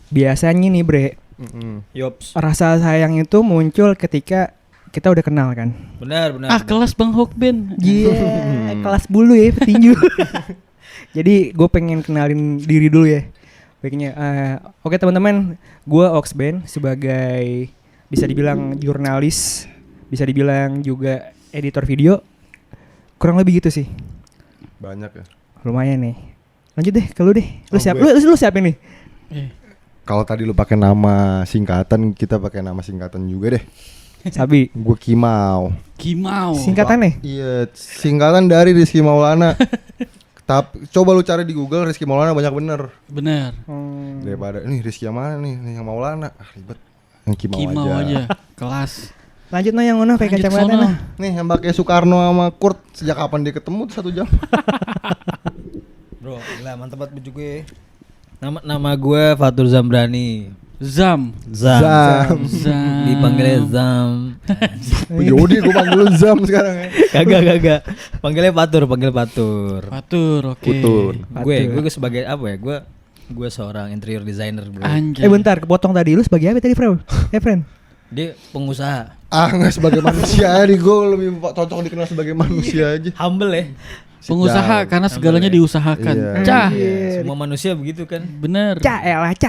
biasanya nih Bre, Yops. rasa sayang itu muncul ketika kita udah kenal kan. Benar. Kelas Bang Hokben. Iya, kelas bulu ya petinju. Jadi gue pengen kenalin diri dulu ya. Baiknya, oke teman-teman, gue Oxben sebagai bisa dibilang jurnalis, bisa dibilang juga editor video, kurang lebih gitu sih. Banyak ya. Lumayan nih. Lanjut deh, ke lu deh. Lu Oh, siap? gue. Lu siapin nih. Kalau tadi lu pakai nama singkatan, kita pakai nama singkatan juga deh. Sabi. Gue Kimau. Singkatannya? Iya, singkatan dari Rizky Maulana. Tapi coba lu cari di Google Rizky Maulana banyak bener. Daripada nih Rizky yang mana nih yang Maulana. Ribet. Yang Kimau aja. Kelas. Lanjut no yang mana pakai Lanjut kacamata sono. nah. Nih yang pakai Soekarno sama Kurt sejak kapan dia ketemu tuh 1 jam. Bro, gila mantap banget baju gue. Nama gue Fatur Zambrani. Zam. Dipanggilnya Zam. Yaudah gue panggil lu Zam sekarang ya. Kagak. Panggil Fatur. Fatur, oke. Putun. Gue sebagai apa ya? Gue seorang interior designer, bro. Anjay. Bentar, kepotong tadi. Lu sebagai apa tadi, Bro? Friend. Dia pengusaha. Nggak sebagai manusia aja, gue lebih cocok dikenal sebagai manusia aja. Humble ya. Pengusaha karena segalanya diusahakan. Iya. Cah. Semua manusia begitu kan. Bener. Cak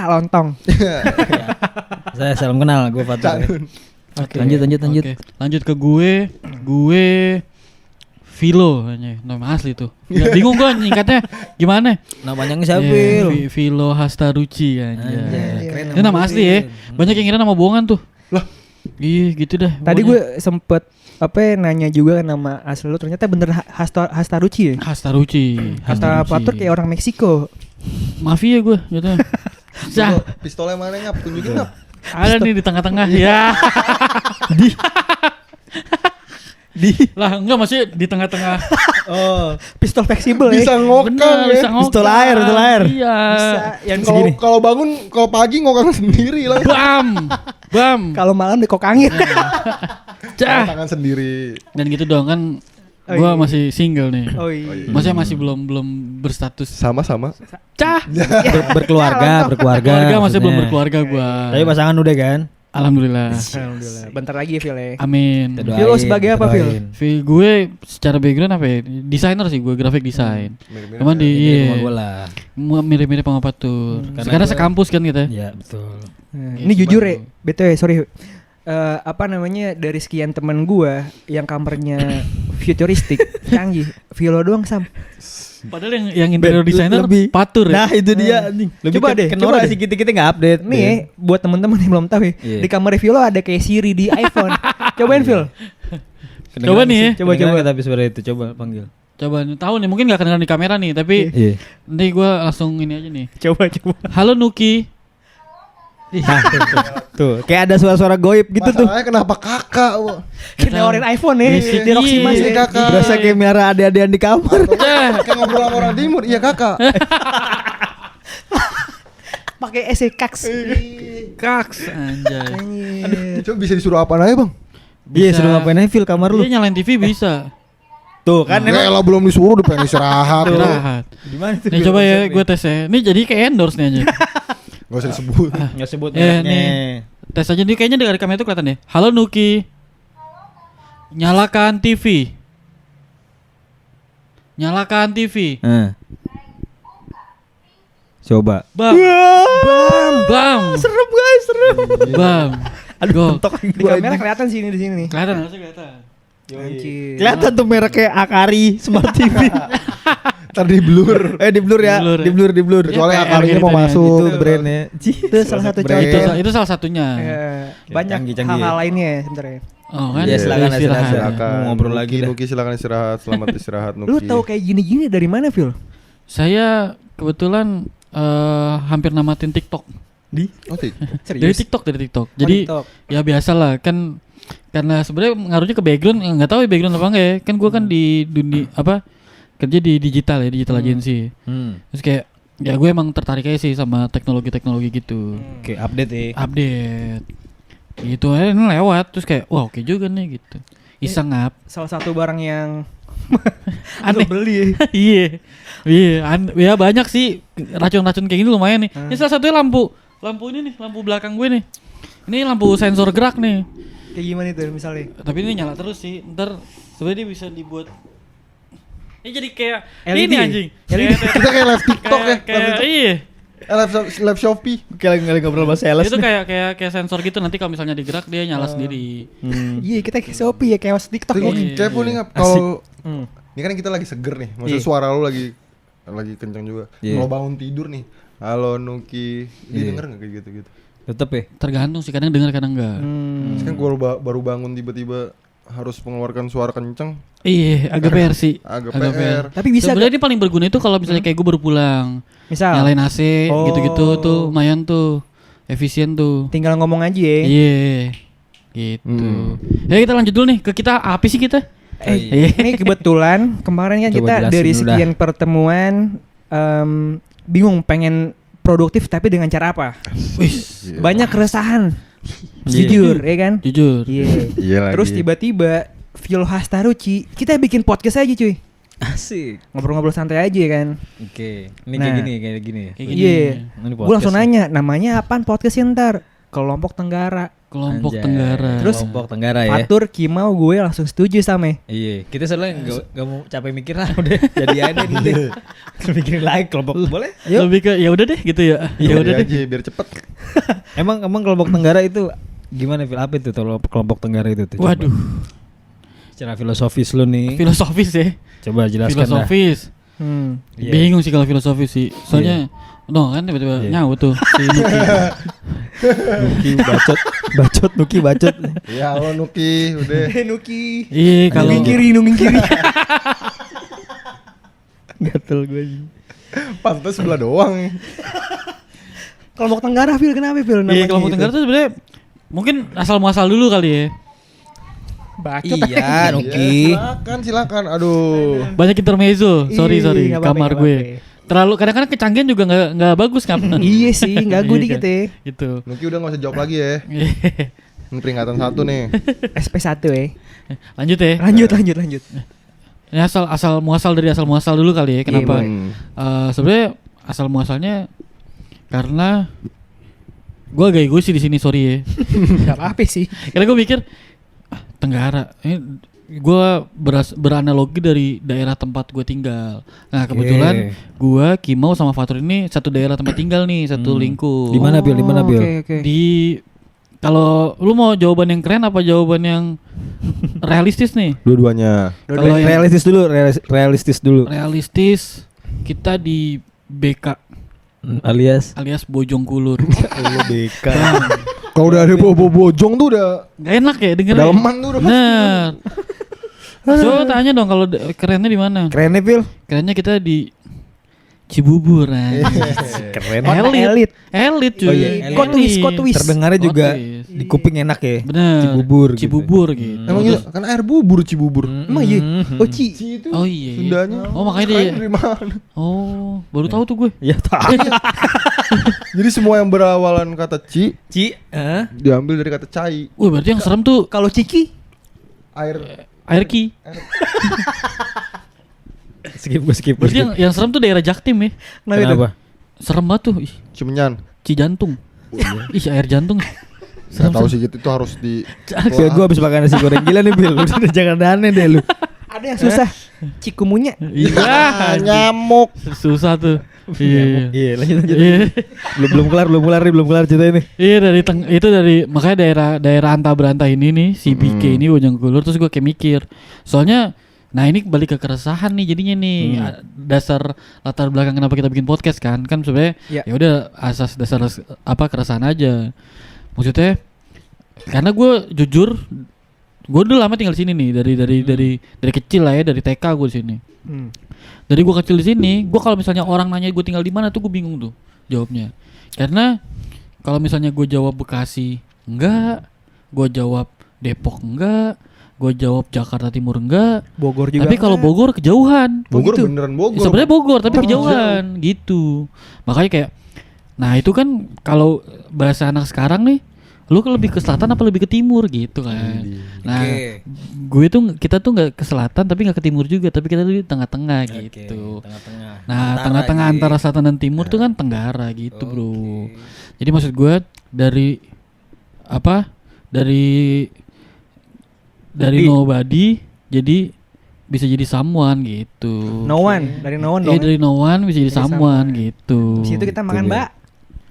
lontong. Saya salam kenal, gue Fatur. Oke. Lanjut. Oke. Lanjut ke gue. Philo nama asli tuh. Ya, bingung gue nyingkatnya gimana? Nama panjangnya siapa? Yeah, Lu? Philo Hastaruci Anjay, anjay. keren Ini nama asli ya. Banyak yang kira nama bohongan tuh. Lah, iya gitu dah. Tadi pokoknya. gue sempet nanya juga nama asli lu, ternyata bener Hastaruci ya. Hastaruci. Fatur kayak orang Meksiko. Mafia gue gitu. Cah. Pistolnya mana ngap? Tunjukin ngap. Ada nih di tengah-tengah ya. Di lah enggak masih di tengah-tengah. Oh, Pistol fleksibel Bisa ya. ngokang Bener, ya. bisa ngokang. Pistol air. Iya. Bisa yang Kalau segini. kalau bangun kalau pagi ngokang sendiri lah. Bam. Kalau malam dikokangin. Cah. Tangan sendiri. Dan gitu dong kan. Oh, Gua iya. masih single nih. Oh iya. Maksudnya masih belum berstatus. Sama-sama. Cah. berkeluarga. Keluarga masih belum maksudnya. berkeluarga gua. Tapi pasangan udah kan? Alhamdulillah. Alhamdulillah. Bentar lagi ya, Phil ya. Amin. Kita Phil, lo doain, sebagai kita apa, Phil? doain. Gue secara background apa ya? Desainer sih gue, graphic design. Mirip-mirip Cuman ya. di Jadi iya, rumah gue lah. mirip-mirip sama Fatur. Karena Sekarang gua- sekampus kan kita. Iya betul. Ini jujur ya, BTW sorry. Apa namanya, dari sekian teman gua yang kamarnya futuristik, canggih, Vilo doang Sam. Padahal yang interior designer lebih. Fatur ya. Nah itu dia nih. Lebih Coba deh, kenapa coba sih kita nggak update? Nih ya, buat teman-teman yang belum tahu ya, Iya. di kamar Vilo ada kayak Siri di iPhone. Cobain Phil. Coba nih ya. Coba. Tapi seperti itu coba panggil. Coba nih, tahu nih mungkin nggak kedengeran di kamera nih, tapi Iya. nanti gue langsung ini aja nih. Coba. Halo Nuki. Nah, tuh, kayak ada suara-suara goib gitu tuh. Masalahnya kenapa kakak? Kita nawarin iPhone ya, Basic, di Roxy iya. Mas Ini ya. kakak. Berasa kayak miara adik-adikan di kamar. Kayak ngobrol sama orang timur. Iya kakak. Pakai SE Kaks. Kaks anjay. Anjir. Coba bisa disuruh apa aja bang? Iya, suruh ngapain aja Phil kamar lu. Dia nyalain TV bisa. Tuh kan Ya elah belum disuruh udah pengen istirahat. Istirahat. Gimana tuh? Nih coba ya gue tes ya. Ini jadi kayak endorse nih aja. Gak usah disebut. Enggak sebut Ya mereknya. nih. Tes aja nih, kayaknya dari kamera itu kelihatan ya. Halo Nuki. Nyalakan TV. Nyalakan TV. Coba. Bam. Bam. Serem guys, serem. Bam. Aduh, kentok Di kamera kelihatan sih ini di sini nih. Kelihatan harusnya kelihatan. Anjir. Kelihatan tuh mereknya Akari Smart TV. Ntar di blur. Di blur ya. Di blur ya. Di blur. Kecuali Ya, akarinya kayak mau gitu masuk. Itu Gitu. brandnya. Itu salah satu brand. contoh. Itu salah satunya. Banyak Canggih-canggih hal-hal ya. lainnya ya sebenarnya. Oh kan. Iya, silakan, Istirahat. silakan. Silakan. Mau ngobrol lagi dah. Nuki silakan istirahat. Selamat istirahat Nuki. Lu tahu kayak gini-gini dari mana, Phil? Saya kebetulan hampir namatin TikTok. Oh, Dari TikTok. Jadi TikTok. ya biasa lah kan, karena sebenarnya ngaruhnya ke background, nggak tahu ya background apa enggak ya. Kan gue kan di dunia apa, kerja di digital ya, digital agency. Terus kayak ya gue emang tertarik aja sih sama teknologi gitu. Oke, update ya. Update gitu aja ini lewat, terus kayak wah oke juga nih gitu. Iseng ngap. Salah satu barang yang Aneh. lu beli. Iya. Ya banyak sih racun-racun kayak gini lumayan nih. Ini salah satunya lampu lampu ini nih, lampu belakang gue nih. Ini lampu sensor gerak nih. Kayak gimana itu misalnya? Tapi ini nyala terus sih. Ntar sebenarnya dia bisa dibuat. Ini jadi kayak LED. ini anjing. LED. Kita kayak live TikTok ya. Kayak iya. Live Shopee. Kayak lagi ngobrol sama sales. Itu kayak sensor gitu, nanti kalau misalnya digerak dia nyala sendiri. Iya, kita kayak Shopee ya, kayak TikTok Tapi ya. gue kepo nih Ngap, kalau ini kan kita lagi seger nih, maksudnya Iya. suara lu lagi kencang juga. Iya. Kalau bangun tidur nih, halo Nuki, dia denger nggak kayak gitu-gitu? Tetep ya. Tergantung sih, kadang dengar kadang enggak. Terus kan gua baru bangun tiba-tiba harus mengeluarkan suara kenceng, Iya, agak PR sih. agak PR. Tapi bisa Sebenarnya ini paling berguna itu kalau misalnya kayak gue baru pulang. misal Nyalain AC Oh. gitu-gitu tuh lumayan tuh. Efisien tuh. tinggal ngomong aja ya. Iya. Gitu. Ya kita lanjut dulu nih ke kita apa sih kita? Ini kebetulan kemarin kan Coba kita jelasin dari dulu sekian pertemuan bingung pengen produktif tapi dengan cara apa? Wih, Banyak keresahan. Iya. Jujur, ya kan? jujur. Iya. Iya lagi. Terus tiba-tiba Phil Hastaruci, kita bikin podcast aja cuy. Asik. Ngobrol-ngobrol santai aja kan. Oke. Ini Nah. kayak gini. Kayak gini. Iya. Ini Gue langsung podcast nanya, namanya apaan podcastnya ntar? Kelompok Tenggara. Kelompok Anjay. Tenggara. Terus Kelompok Tenggara ya. Fatur, Kimau, gue langsung setuju sama. Iya, kita soalnya gak mau capek mikir lah, udah jadi aja deh. Mikirin lagi kelompok. Boleh? Lebih ke ya udah deh gitu ya. Ya udah deh. aja biar cepet. Emang kelompok Tenggara itu gimana Phil? Apa itu kelompok Tenggara itu tuh? Coba. Waduh, Secara filosofis lu nih. filosofis ya. Coba jelaskan dah. Filosofis. Iya. Bingung sih kalau filosofis sih. Soalnya kan tiba-tiba Iya. nyawa tuh si Nuki. Nuki bacot Nuki bacot. Ya halo Nuki, udah. Nuki. Iya kalau Nungin kiri, nungin kiri. Gatel gue. Pantes sebelah doang. Kelompok Tenggara, Phil, kenapa Phil? Iya namanya kelompok gitu? Tenggara tuh sebenarnya mungkin asal muasal dulu kali ya. Bacot. Iya, Nuki. Silakan. Aduh. Banyak intermezzo. Sorry Ih, nggak apa-apa, kamar nggak gue. apa-apa. Terlalu kadang-kadang kecanggihan juga nggak bagus kan. Iya sih, ganggu Iya dikit kan? ya. Gitu. Nuki udah gak usah jawab lagi ya. Ini peringatan 1 nih. SP1 ya. Lanjut ya. Lanjut. Ini asal muasal dari asal muasal dulu kali ya. Kenapa? Sebenarnya asal muasalnya karena gue agak egois sih di sini, sorry ya. Gak apa-apa sih. Karena gue mikir Tenggara ini gue beranalogi dari daerah tempat gue tinggal. Nah kebetulan gue Kimau sama Fatur ini satu daerah tempat tinggal nih, satu lingkup. Di mana Bil? Di mana Bil? Oke. Di kalau lu mau jawaban yang keren apa jawaban yang realistis nih? Dua-duanya. Kalau yang Realistis dulu. realistis kita di BK Alias alias Bojong Kulur. lu BK. Kalau udah ada bojong tuh udah Gak enak ya dengerin. daleman tuh udah. Bener. Coba tanya dong kalau kerennya di mana? Keren nih Bil. Kerennya kita di Cibubur Keren. Elit cuy. Oh iya, elit. Kok twist. Terdengarnya juga twist. di kuping enak ya. Bener. Cibubur gitu. gitu. Emang iya, kan air bubur Cibubur. Emang iya? Oh, Ci. Ci itu Oh iya. Sundanya. Oh makanya dia. Dari mana? Oh baru tahu tuh gue. Ya tahu. Jadi semua yang berawalan kata Ci diambil dari kata cai. Wih berarti yang serem tuh Kalau Ciki? Air Ki. skip. Berarti yang serem tuh daerah Jaktim ya. Kenapa? Serem banget tuh. Ih, Cimenyan. Cijantung. Ih air jantung. Gak tahu sih gitu, itu harus di Bil, gue habis makan nasi goreng gila nih Bil. Udah jangan aneh deh lu. Ada yang susah. Cikumunya. Iya. nyamuk. Susah tuh. Iya. Iya, lanjut. Iya. belum kelar cerita ini. Iya itu dari makanya daerah anta berantah ini nih si BK ini Bojong Kulur, terus gue kayak mikir soalnya nah ini balik ke keresahan nih jadinya nih dasar latar belakang kenapa kita bikin podcast kan sebenarnya Ya. ya udah asas dasar keresahan aja maksudnya karena gue jujur gue udah lama tinggal di sini nih dari kecil lah ya dari TK gue di sini. Dari gue kecil di sini, gue kalau misalnya orang nanya gue tinggal di mana tuh gue bingung tuh jawabnya. Karena kalau misalnya gue jawab Bekasi enggak, gue jawab Depok enggak, gue jawab Jakarta Timur enggak. Bogor juga. Tapi kalau Bogor kejauhan. Bogor gitu? beneran Bogor. Sebenarnya Bogor tapi kejauhan gitu. Makanya kayak, nah itu kan kalau bahasa anak sekarang nih, lu lebih ke selatan apa lebih ke timur gitu kan. Nah, kita tuh nggak ke selatan tapi nggak ke timur juga, tapi kita tuh di tengah-tengah gitu. Tengah-tengah. Nah, tengah-tengah antara selatan dan timur tuh kan Tenggara gitu, Bro. Jadi maksud gue dari nobody jadi bisa jadi someone gitu. No one, dari no one dong. Dari no one bisa jadi someone gitu. Di situ kita makan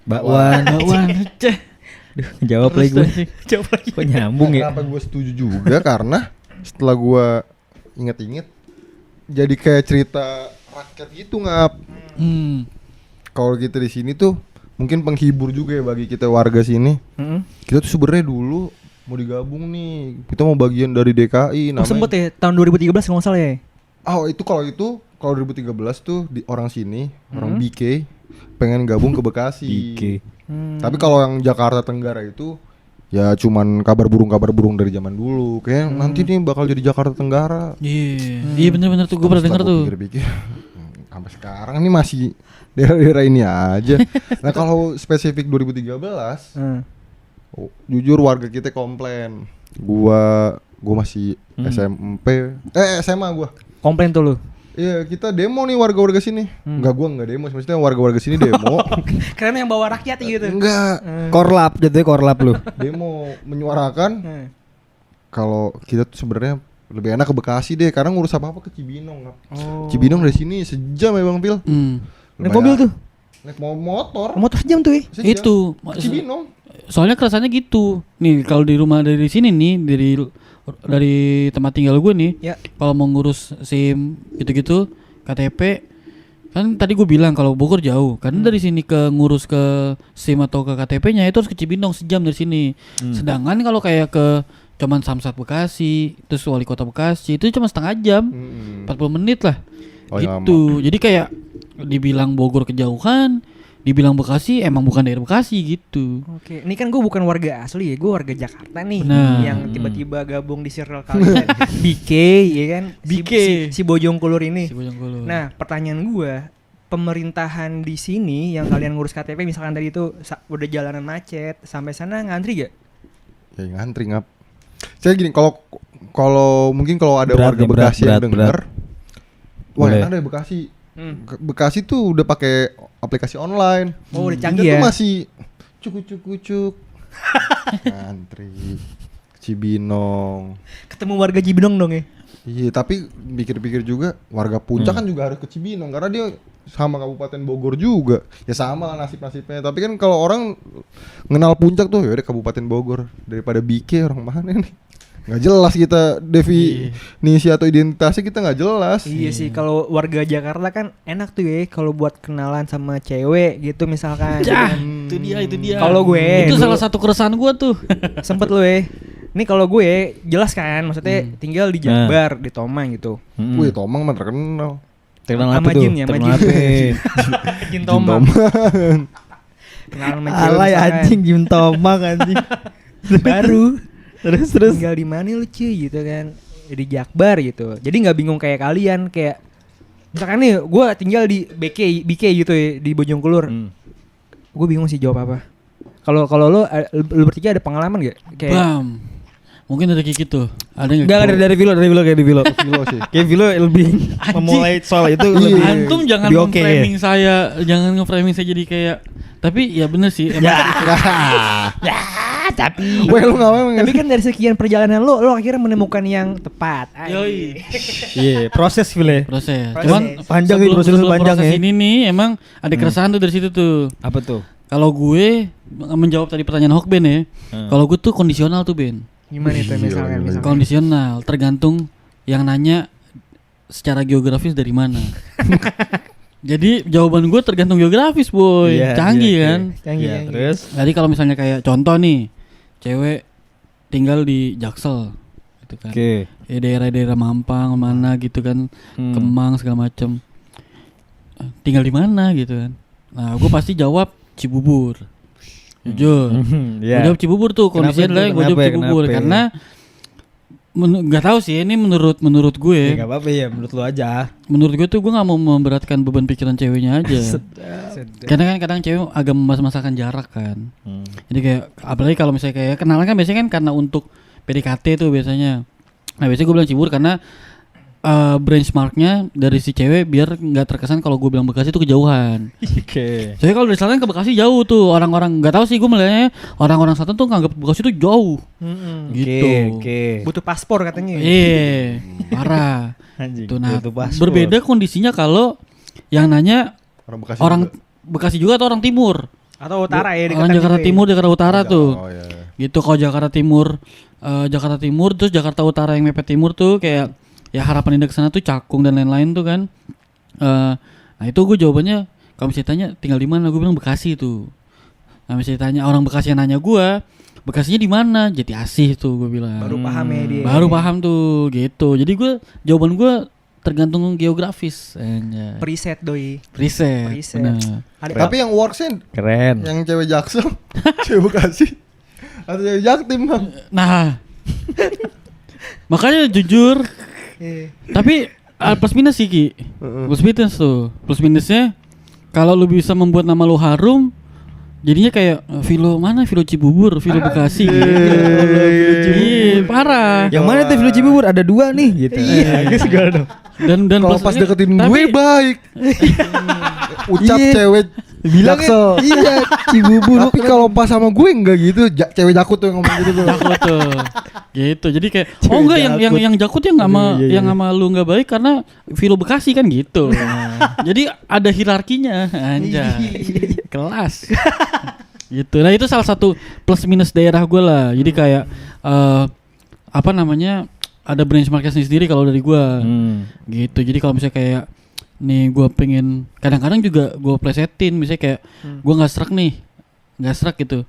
bakwan. Duh, jawab lagi gue. Jawab lagi. Kok nyambung ya? Kenapa gue setuju juga karena setelah gue inget-inget jadi kayak cerita rakyat gitu ngap. Kalau kita di sini tuh mungkin penghibur juga ya bagi kita warga sini. Kita tuh sebenarnya dulu mau digabung nih, kita mau bagian dari DKI namanya. Sempet ya tahun 2013 kalau nggak salah ya. Kalau 2013 tuh di orang sini, orang BK pengen gabung ke Bekasi. BK. Tapi kalau yang Jakarta Tenggara itu ya cuman kabar burung dari zaman dulu. Kayak nanti nih bakal jadi Jakarta Tenggara. Iya bener-bener tuh gue pernah denger tuh. Pikir-pikir sampai sekarang nih masih daerah-daerah ini aja. Nah kalau spesifik 2013 jujur warga kita komplain. Gua masih SMA gua. Komplain tuh lu. Iya, kita demo nih warga-warga sini. Enggak demo, maksudnya warga-warga sini demo. Karena yang bawa rakyat gitu. Enggak. Korlap jatuhnya korlap lu. Demo menyuarakan kalau kita tuh sebenarnya lebih enak ke Bekasi deh, karena ngurus apa-apa ke Cibinong. Cibinong dari sini sejam ya Bang Pil. Naik mobil tuh. Naik motor. Motor sejam tuh ya. Itu Cibinong. Soalnya kerasannya gitu. Nih kalau di rumah dari sini nih dari tempat tinggal gue nih, kalau mau ngurus SIM gitu-gitu, KTP, kan tadi gue bilang kalau Bogor jauh, karena dari sini ke ngurus ke SIM atau ke KTP-nya itu harus ke Cibinong sejam dari sini. Sedangkan kalau kayak ke cuman Samsat Bekasi, terus Wali Kota Bekasi itu cuma setengah jam, 40 menit lah, gitu. Jadi kayak dibilang Bogor kejauhan, dibilang Bekasi emang bukan daerah Bekasi gitu. Oke, ini kan gue bukan warga asli ya, gue warga Jakarta nih. Yang tiba-tiba gabung di circle kalian BK, ya kan? BK. Si Bojongkulur ini. Nah, pertanyaan gue, pemerintahan di sini yang kalian ngurus KTP misalkan tadi itu udah jalanan macet, sampai sana ngantri gak? Ya ngantri ngap. Saya gini, kalau mungkin kalau ada warga Bekasi yang denger, wah enak deh Bekasi. Bekasi tuh udah pakai aplikasi online. Oh, udah canggih ya. ya. Tuh masih cuk. Ngantri Cibinong. Ketemu warga Cibinong dong ya. Iya, tapi pikir-pikir juga warga Puncak kan juga harus ke Cibinong karena dia sama Kabupaten Bogor juga. Ya sama lah nasib-nasibnya. Tapi kan kalau orang ngenal Puncak tuh ya udah Kabupaten Bogor daripada BK orang mana nih. Nggak jelas kita definisi atau identitasnya kita nggak jelas. Iya sih, kalau warga Jakarta kan enak tuh ya kalau buat kenalan sama cewek gitu misalkan. Itu dia. Kalau gue itu salah satu keresahan gue tuh. Sempet lu ya. Ini kalau gue jelas kan, maksudnya tinggal di Jakbar, di Tomang gitu. Wih, Tomang mah terkenal. Terkenal apa tuh? Jin Tomang. Kenalan sama cewek. Alay anjing Jin Tomang anjing. Baru terus tinggal di mana lu cuy gitu kan, di Jakbar gitu. Jadi nggak bingung kayak kalian, kayak misalkan nih gue tinggal di BK gitu ya, di Bojongkulur. Gue bingung sih jawab apa. Kalau lu bertiga ada pengalaman gak? Kayak Bam. Mungkin ada kayak gitu. Ada enggak? Enggak, dari Vilo kayak di Vilo. Vilo sih. Kayak Vilo lebih memulai soal itu lebih. Antum jangan lebih nge-framing saya, jadi kayak, tapi ya bener sih emang. tapi Weh, lu ngomong. Tapi kan dari sekian perjalanan lu akhirnya menemukan yang tepat. Yoi. Iya, proses Vilo. Proses. Cuman panjang nih proses panjang ya. Ini nih emang ada keresahan tuh dari situ tuh. Apa tuh? Kalau gue menjawab tadi pertanyaan Hokben ya. Kalau gue tuh kondisional tuh Ben. Gimana itu misalkan? Kondisional, tergantung yang nanya secara geografis dari mana. Jadi jawaban gue tergantung geografis boy. Canggih kan. Canggih. Terus jadi kalau misalnya kayak contoh nih, cewek tinggal di Jaksel gitu kan. Ya daerah-daerah Mampang mana gitu kan, Kemang segala macem. Tinggal di mana gitu kan. Nah, gue pasti jawab Cibubur. Jujur. Gue jawab Cibubur tuh, kondisinya adalah gue jawab Cibubur karena nggak tahu sih, ini menurut gue. Nggak apa-apa ya, menurut lu aja. Menurut gue tuh gue nggak mau memberatkan beban pikiran ceweknya aja. Karena kan kadang cewek agak memasakkan jarak kan. Jadi kayak apalagi kalau misalnya kayak kenalan kan biasanya kan karena untuk PDKT tuh biasanya. Nah biasanya gue bilang Cibubur karena benchmarknya dari si cewek biar nggak terkesan kalau gue bilang Bekasi itu kejauhan. Oke. Soalnya kalau dari selatan ke Bekasi jauh tuh, orang-orang nggak tahu sih, gue melihatnya orang-orang selatan tuh nganggap Bekasi itu jauh. Gitu. Oke. Butuh paspor katanya. Iya, parah. Anjing. Tuh, nah, butuh paspor. berbeda kondisinya kalau yang nanya orang juga. Bekasi juga atau orang timur. Atau utara ya. Orang Jakarta Timur, Jakarta Utara tuh. Oh, iya. Gitu. Kalau Jakarta Timur terus Jakarta Utara yang mepet timur tuh kayak ya harapan indah kesana tuh Cakung dan lain-lain tuh kan. Nah itu gue jawabannya kalau misalnya tanya tinggal di mana, gue bilang Bekasi tuh. Nah misalnya tanya orang Bekasi yang nanya gue, Bekasinya di mana? Jati Asih tuh gue bilang. Baru paham ya dia. Baru paham tuh gitu. Jadi jawaban gue tergantung geografis. Preset doi. Preset. Bener. Tapi yang worksnya Keren. yang cewek Jaksel, cewek Bekasi atau cewek Jaktim bang. Nah makanya jujur. Tapi plus minus sih Ki. Plus minus tuh. Plus minusnya kalau lu bisa membuat nama lu harum, jadinya kayak Vilo Cibubur, Vilo Bekasi gitu. Iya, parah. Yang mana tuh Vilo Cibubur? Ada 2 nih gitu. Iya, segala dong. Dan Kalau pas plusnya- deketin tapi- gue baik. Ucap Iya. cewek Bilang Jaksel. iya Cibubur. Tapi kalau pas sama gue enggak gitu, cewek Jakut tuh yang ngomong gitu tuh. Jakut tuh. Gitu. Jadi kayak Cewek oh enggak Jakut. yang Jakut yang sama Iya, iya, yang iya. sama lu enggak baik karena Vilo Bekasi kan gitu. Jadi ada hierarkinya anjay. Kelas. Gitu. Nah, itu salah satu plus minus daerah gue lah. Jadi kayak apa namanya? Ada benchmarknya sendiri kalau dari gue. Gitu. Jadi kalau misalnya kayak nih gue pengen kadang-kadang juga gue plesetin misalnya kayak gue nggak serak gitu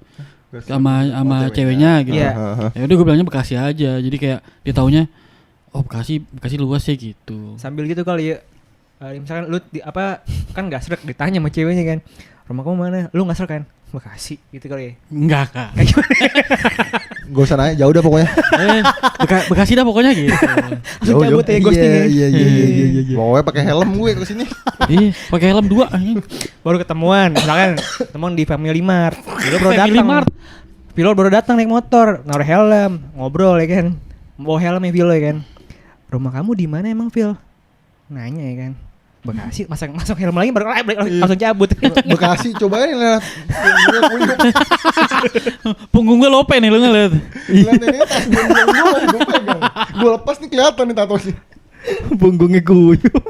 sama ceweknya gitu. Iya. Ya udah gue bilangnya Bekasi aja. Jadi kayak dia taunya oh Bekasi luas ya gitu. Sambil gitu kali ya. Misalkan lu kan nggak srek ditanya sama ceweknya kan. Rumah kamu mana? Lu nggak srek kan? Bekasi gitu kali ya. Enggak kak. Gak usah nanya, jauh dah pokoknya. Bekasi dah pokoknya gitu. Langsung cabut ya ghosting ya. Iya. Pokoknya pakai helm gue ke sini. Iya, pakai helm 2 anjing. Baru ketemuan, misalkan ketemuan di Family Mart. Vilo baru Family datang. Mart. Vilo baru datang naik motor, naruh helm, ngobrol ya kan. Bawa helmnya Vilo ya kan. Rumah kamu di mana emang Vil? Nanya ya kan. Bekasi, masuk helm lagi baru langsung cabut. Bekasi cobain lihat. Punggung gue lope nih lu ngeliat. Lihat ini tas gue pegang. Gue lepas nih kelihatan nih tato sih. Punggungnya kuyup.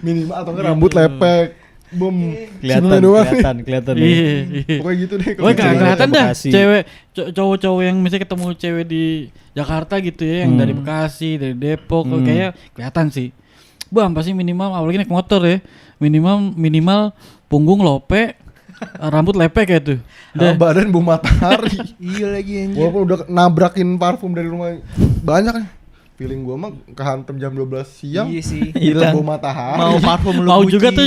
Minimal atau enggak rambut lepek. Boom. Kelihatan. Iya. Pokoknya gitu deh. Gue cewek kelihatan dah Bekasi. cewek cowok-cowok yang misalnya ketemu cewek di Jakarta gitu ya, yang dari Bekasi, dari Depok, kayaknya kelihatan sih. Bang pasti minimal apalagi naik motor ya, minimal punggung lope, rambut lepek kayak tuh. Badan bau matahari. Iya lagi anjir. Walaupun udah nabrakin parfum dari rumah banyak nih. Feeling gue mah kehantem jam 12 siang. Iya sih. Hilang. Bau matahari. Mau parfum lu Mau Gucci. juga tuh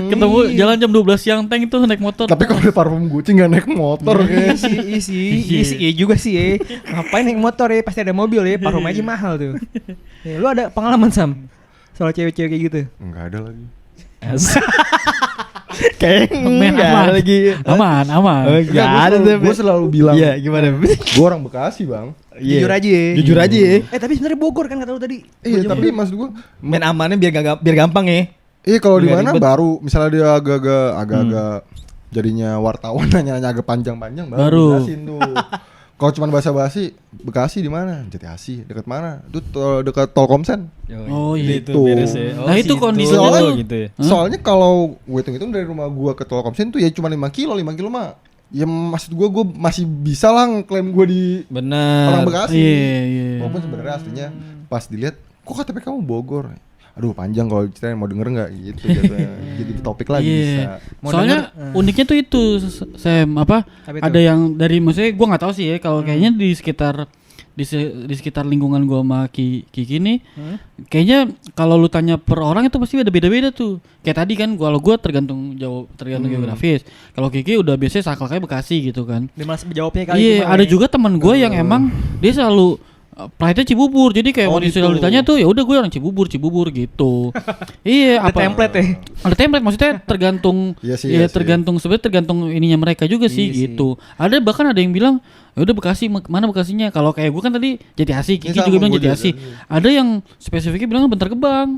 ketemu jalan jam 12 siang tank itu naik motor. Tapi kalau ada parfum Gucci nggak naik motor Iya kayak. sih, iya juga sih ya. Ngapain naik motor ya? Pasti ada mobil ya. Parfum aja mahal tuh. Ya, lu ada pengalaman Sam soal cewek-cewek kayak gitu? Enggak ada lagi. Kayak enggak aman. lagi. Aman. Enggak ada tuh. Gue selalu bilang. Iya, gimana? Gue orang Bekasi bang. Jujur aja ya. Jujur aja ya. Tapi sebenarnya Bogor kan kata lu tadi. Iya tapi maksud gue. Main amannya biar gampang ya. Iya kalau di Nggak mana ribet. baru misalnya dia agak-agak jadinya wartawan nanya-nanya agak panjang-panjang Baru. dijelasin tuh. Kalau cuma basa-basi Bekasi di mana? Jati Asih dekat mana? Itu dekat Telkomsen. Oh, iya. Itu Tuh. beres ya. Nah, itu kondisinya Soalnya- tuh gitu ya. Soalnya kalau gue hitung-hitung dari rumah gue ke Telkomsen tuh ya cuma 5 kilo mah. Ya maksud gue masih bisa lah ngeklaim gue di orang Benar. Bekasi. Iya. Walaupun sebenarnya aslinya pas dilihat kok KTP kamu Bogor. Aduh panjang kalau ceritain mau denger nggak gitu jatuhnya. Jadi topik lagi bisa. Iya. Mau Soalnya denger? uniknya tuh itu Sam apa? Apa itu? Ada yang dari maksudnya gua nggak tahu sih ya kalau kayaknya di sekitar lingkungan gua sama Kiki nih kayaknya kalau lu tanya per orang itu pasti ada beda-beda tuh. Kayak tadi kan kalau gua tergantung geografis. Kalau Kiki udah biasanya sakal kayak Bekasi gitu kan. Dia malas jawabnya kali. Iya, cuma ada ya. juga teman gua yang emang dia selalu Pride-nya Cibubur, jadi kayak waktu gitu. ditanya tuh ya udah gue orang Cibubur gitu. Iya, Ada template ya. Ada template, maksudnya tergantung Iya sih, ya iya sih. sebenarnya tergantung ininya mereka juga sih Iya gitu. Ada bahkan ada yang bilang ya udah Bekasi, mana Bekasinya? Kalau kayak gue kan tadi Jatiasi, Kiki Ini juga sama bilang gua Jatiasi. juga. Ada yang spesifiknya bilang Bantar Gebang.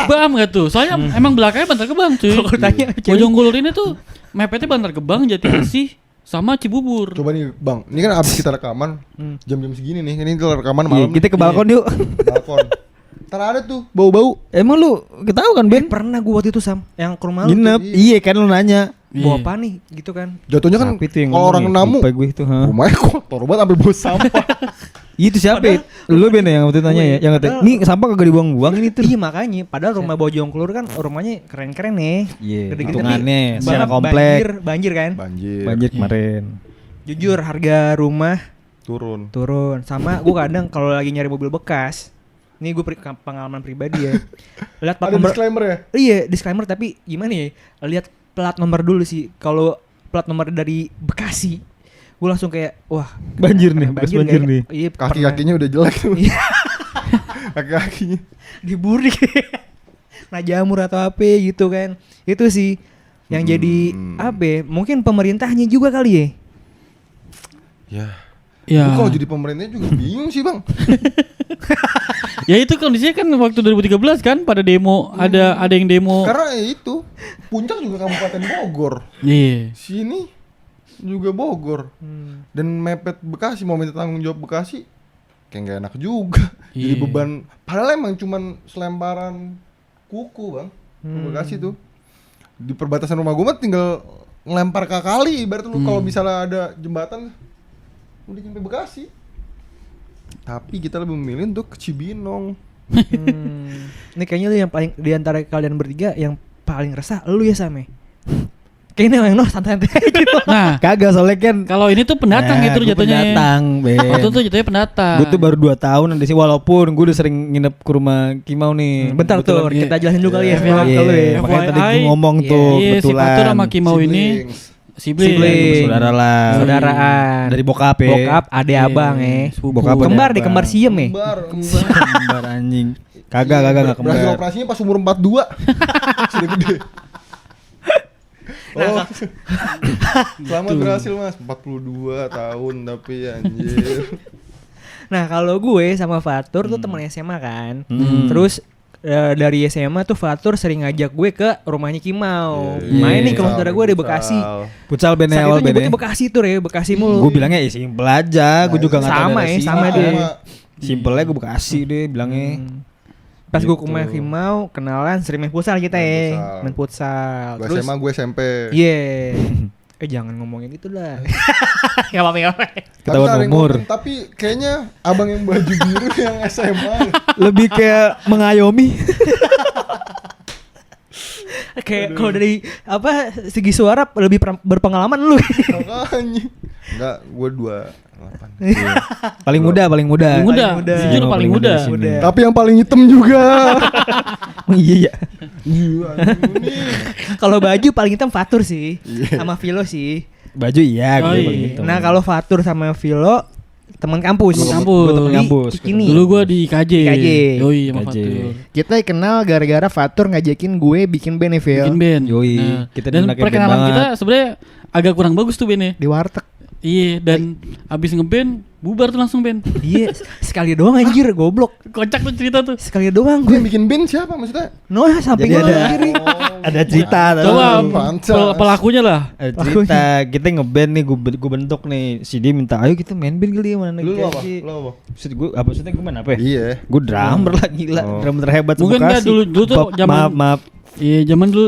Bam gak tuh? Soalnya emang belakangnya Bantar Gebang cuy. Kalau tanya Bojonggolor ini tuh mepetnya Bantar Gebang, Jatiasi sama Cibubur. Coba nih Bang, ini kan abis kita rekaman jam-jam segini nih. Ini kita rekaman Iya, malam. kita ke balkon yuk. balkon. Ntar ada tuh bau-bau. Emang lu ketahu kan Ben? Pernah gua waktu itu Sam, yang ke rumah lu. Nginep. Iya kan lu nanya. Bawa Iya. apa nih gitu kan. Jatuhnya kan Tapi itu yang kalau orang ngomong ya, namu lupa gue itu, ha. rumahnya kotor banget sampai bau sampah. Itu siapa? Ya? Lu Ben yang waktu itu nanya ya, yang kata, Padahal- "Nih sampah kagak dibuang-buang ini tuh." Iya makanya, padahal rumah Bojongklur kan rumahnya keren-keren nih. Iya, Gede-gede hitungannya nih. secara Banget komplek. banjir kan. Banjir. Banjir kemarin. Jujur harga rumah Turun. turun. Sama gua kadang kalau lagi nyari mobil bekas, ini gue pengalaman pribadi ya. Lihat plat Ada nomor. disclaimer ya? Iya, disclaimer tapi gimana ya? Lihat plat nomor dulu sih. Kalau plat nomor dari Bekasi, gue langsung kayak wah, Banjir nih, bekas banjir banjir kayak- nih. Iya, Kaki-kakinya udah jelek tuh. Iya. Kaki-kakinya. diburi nah jamur atau apa gitu kan. Itu sih yang jadi apa ya, mungkin pemerintahnya juga kali ya. Ya. Ya. Gua kalau jadi pemerintahnya juga bingung sih, Bang. Ya itu kondisinya kan waktu 2013 kan pada demo, ada yang demo. Karena ya itu Puncak juga Kabupaten Bogor. Iya. Sini juga Bogor. Dan mepet Bekasi, mau minta tanggung jawab Bekasi kayak gak enak juga. Jadi Iya. beban, padahal emang cuman selemparan kuku Bang ke Bekasi tuh. Di perbatasan rumah gue mah tinggal ngelempar ke kali. Ibarat lu kalau misalnya ada jembatan udah nyampe Bekasi. Tapi kita lebih memilih untuk ke Cibinong. Ini kayaknya lu yang paling di antara kalian bertiga yang paling resah lu ya Sam ya? Kayaknya yang santai-santai gitu. Nah, Kagak soalnya kan kalau ini tuh pendatang Nah, gitu gua jatuhnya. pendatang, Ben. Waktu itu jatuhnya pendatang. Gue tuh baru 2 tahun di sini, walaupun gue udah sering nginep ke rumah Kimau nih. Bentar tuh, Kebetulan- kita jelasin dulu kali ya. Iya. film ke lu ya. Iya, makanya tadi gue FYI, ngomong iya. tuh Iya, si kebetulan. Fatur sama Kimau ini Siblings. sibling. Saudara lah. Saudaraan. Dari bokap ya. Bokap, ade Iya, abang ya. sepupu. Bokap ada Kembar deh, abang. kembar siem ya. Kembar. Kembar anjing. Kagak enggak Berhasil kembar. operasinya pas umur 42. Sudah gede. Oh. Selamat berhasil Mas, 42 tahun tapi anjir. Nah kalau gue sama Fatur tuh temen SMA kan. Hmm. Terus dari SMA tuh Fatur sering ngajak gue ke rumahnya Kimau. Iya. Main nih Iya. ke rumah saudara gue di Bekasi. Futsal Ben Saat awal itu Ben. nyebutnya Bekasi tuh ya, Bekasi mulu. Gue bilangnya ya simpel aja, gue juga enggak tahu Sama dari ya, sini. sama deh. Simpelnya gue Bekasi deh bilangnya. Pas gue ke Gitu. rumah Kimau, kenalan sering main futsal kita Main ya. futsal. Main futsal. Gue Terus SMA, gue SMP. iya. Jangan ngomongin itu lah. Gak apa-apa, gak apa-apa. Ketahuan Tapi ada yang umur. ngomong, tapi kayaknya abang yang baju biru yang SMA. Lebih kayak mengayomi. Kayak kalau dari apa segi suara lebih berpengalaman lu. Makanya. Enggak, gue 28. Paling muda, paling muda. Paling muda. Paling muda. Jujur Emang paling muda. di sini. Muda. Tapi yang paling hitam juga. Iya ya. Iya, ini. Kalau baju paling hitam Fatur sih. Iya. Sama Vilo sih. Baju iya, Oh, gue iya. paling hitam. Nah, kalau Fatur sama Vilo teman kampus. Teman kampus. Gua temen Di kampus. Ini. Dulu gua di IKJ. IKJ. Yoi sama IKJ. Fatur. Kita kenal gara-gara Fatur ngajakin gue bikin band ya, Vil. Bikin band. Yoi, Nah, kita dan anaknya perkenalan band kita banget. sebenarnya agak kurang bagus tuh bandnya. Di warteg. Iya, dan abis ngeband bubar tuh langsung band. Iya, sekali doang anjir, goblok. Kocak tuh cerita tuh. Sekali doang Gue gue. yang bikin band siapa maksudnya? No, samping Jadi gue ada- kiri. Ada cerita Coba Pantas. pelakunya lah. Ada cerita, kita ngeband nih, gue bentuk nih. Si dia minta, ayo kita main band kali ya mana Lu apa? gaji." Lu apa? Maksud gue, apa maksudnya gue main apa ya? Iya. Gue drummer lah gila, Oh. drummer terhebat Mungkin se-Bekasi. enggak dulu tuh Maaf, zaman- maaf. Iya,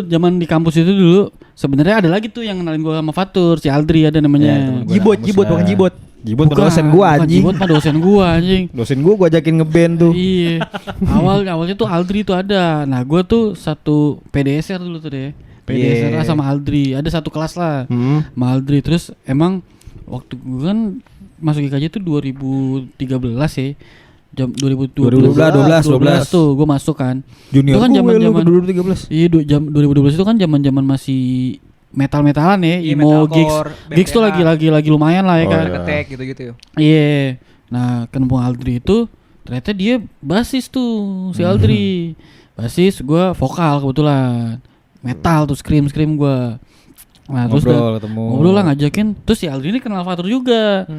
zaman di kampus itu dulu sebenarnya ada lagi tuh yang kenalin gua sama Fatur, si Aldri ada Ya, namanya. temen gua Jibot, kampus jibot, lah. bukan jibot. Jibot pada dosen gue bukan anjing. Jibot mah dosen gua anjing. Dosen gue ajakin ngeband tuh. Iya. Awalnya tuh Aldri tuh ada. Nah, gua tuh satu PDSR dulu tuh deh. PDSR Iya. sama Aldri. Ada satu kelas lah. Hmm. Sama Aldri. Terus emang waktu gua kan masuk IKJ tuh 2013 ya. Jam 2012 tuh gua masuk kan. Junior Itu kan gue zaman-zaman- 2013. Iya, 2012 itu kan zaman-zaman masih metal-metalan ya, Iya, emo metalcore, gigs. band Gigs tuh PH. lagi lumayan lah ya Oh, kan. iya. Ketek gitu-gitu. Iya. Nah, kampung Aldri itu ternyata dia basis tuh si Aldri. Basis, gua vokal kebetulan. Metal tuh scream gua. Nah, terus ngobrol lah ngajakin. Terus si Aldri ini kenal Fatur juga.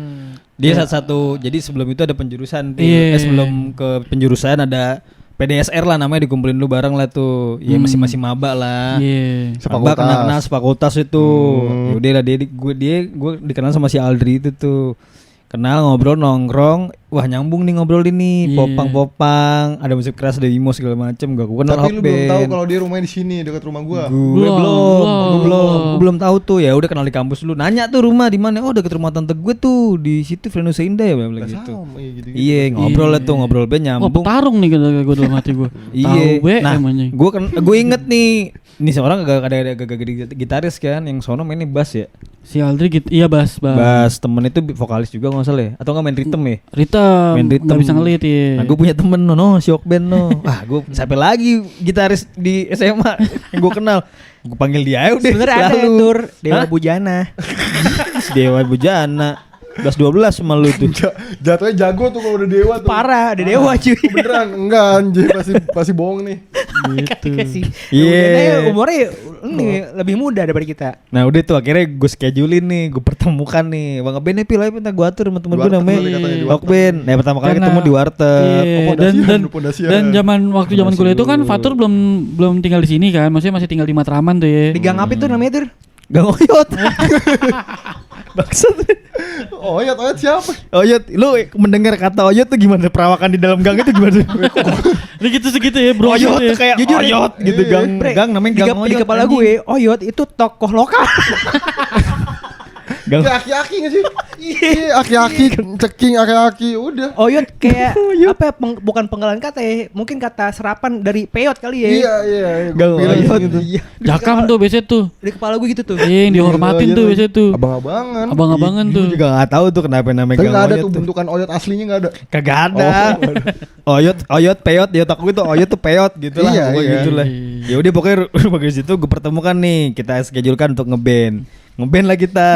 Dia satu-satu. Jadi sebelum itu ada penjurusan tuh. Iya. Sebelum ke penjurusan ada PDSR lah namanya, dikumpulin lu bareng lah tuh. Ya masih maba lah. Iya. Maba kenal sefakultas itu. Yaudah lah gue dikenal sama si Aldri itu tuh. Kenal, ngobrol, nongkrong, wah nyambung nih ngobrol ini, popang, ada musik keras, ada emo segala macem. Gue kenal Tapi lu belum tahu band. kalau dia rumahnya di sini dekat rumah gua. Gue belum tahu tuh. Ya udah kenal di kampus dulu. Nanya tuh rumah di mana? Oh deket rumah tante gue tuh di situ Venusa Indah ya bilang gitu. Iya ngobrol lah tuh, ngobrol band Wah, nyambung. petarung nih kata gue dalam hati gue. Iya. Nah, namanya. gue inget nih. Ini seorang gak ada gitaris kan, yang sono mainnya bass ya. Si Aldri iya bass. Bass temen itu vokalis juga nggak salah ya, atau nggak main rhythm ya? Main rhythm. Gak bisa ngelit ya. Nah gue punya temen shock band Wah gue siapa lagi gitaris di SMA yang gue kenal. Gue panggil dia udah. Sebenarnya ada Tur Dewa Bujana. Dewa Bujana 11-12 sama lu tuh. Jatuhnya jago tuh kalau udah dewa tuh. Parah, ada Dewa cuy. Beneran enggak anjir, pasti bohong nih. Gitu. Iya. Umurnya ini lebih muda daripada kita. Nah udah tuh akhirnya gue schedulein nih, gue pertemukan nih. Bang Ngeband nih pilih minta gue atur sama temen gue namanya Rock Band. Nah pertama kali ketemu di warteg. Dan waktu zaman kuliah itu kan Fatur belum tinggal di sini kan, maksudnya masih tinggal di Matraman tuh ya. Di gang apa itu namanya Tur? Gang Oyot. Maksud Oyot siapa? Oyot, lu mendengar kata Oyot tuh gimana? Perawakan di dalam gang itu gimana? Ini gitu segitu ya bro. Oyot tuh kayak Jujur, Oyot gitu gang namanya gang Oyot. Di kepala gue Oyot itu tokoh lokal. Gang Aki-aki nggak sih? Iya, aki-aki, ceking, aki-aki, udah. Oyot kayak apa ya, bukan penggalan kata ya, mungkin kata serapan dari peot kali ya. Iya. gang Oyot gitu. Jakam tuh biasanya tuh. Di kepala gue gitu tuh. Yang dihormatin tuh biasanya tuh. Abang-abangan tuh. Gue juga gak tahu tuh kenapa namanya Tapi gang nggak ada Oyot tuh bentukan Oyot aslinya nggak ada. Kagak ada. Oyot, peot di otak gue tuh Oyot tuh peot gitu lah. Iya, Pokoknya iya. gitu lah. Ya udah pokoknya bagus situ gue pertemukan nih, kita schedulekan untuk ngeband lah kita.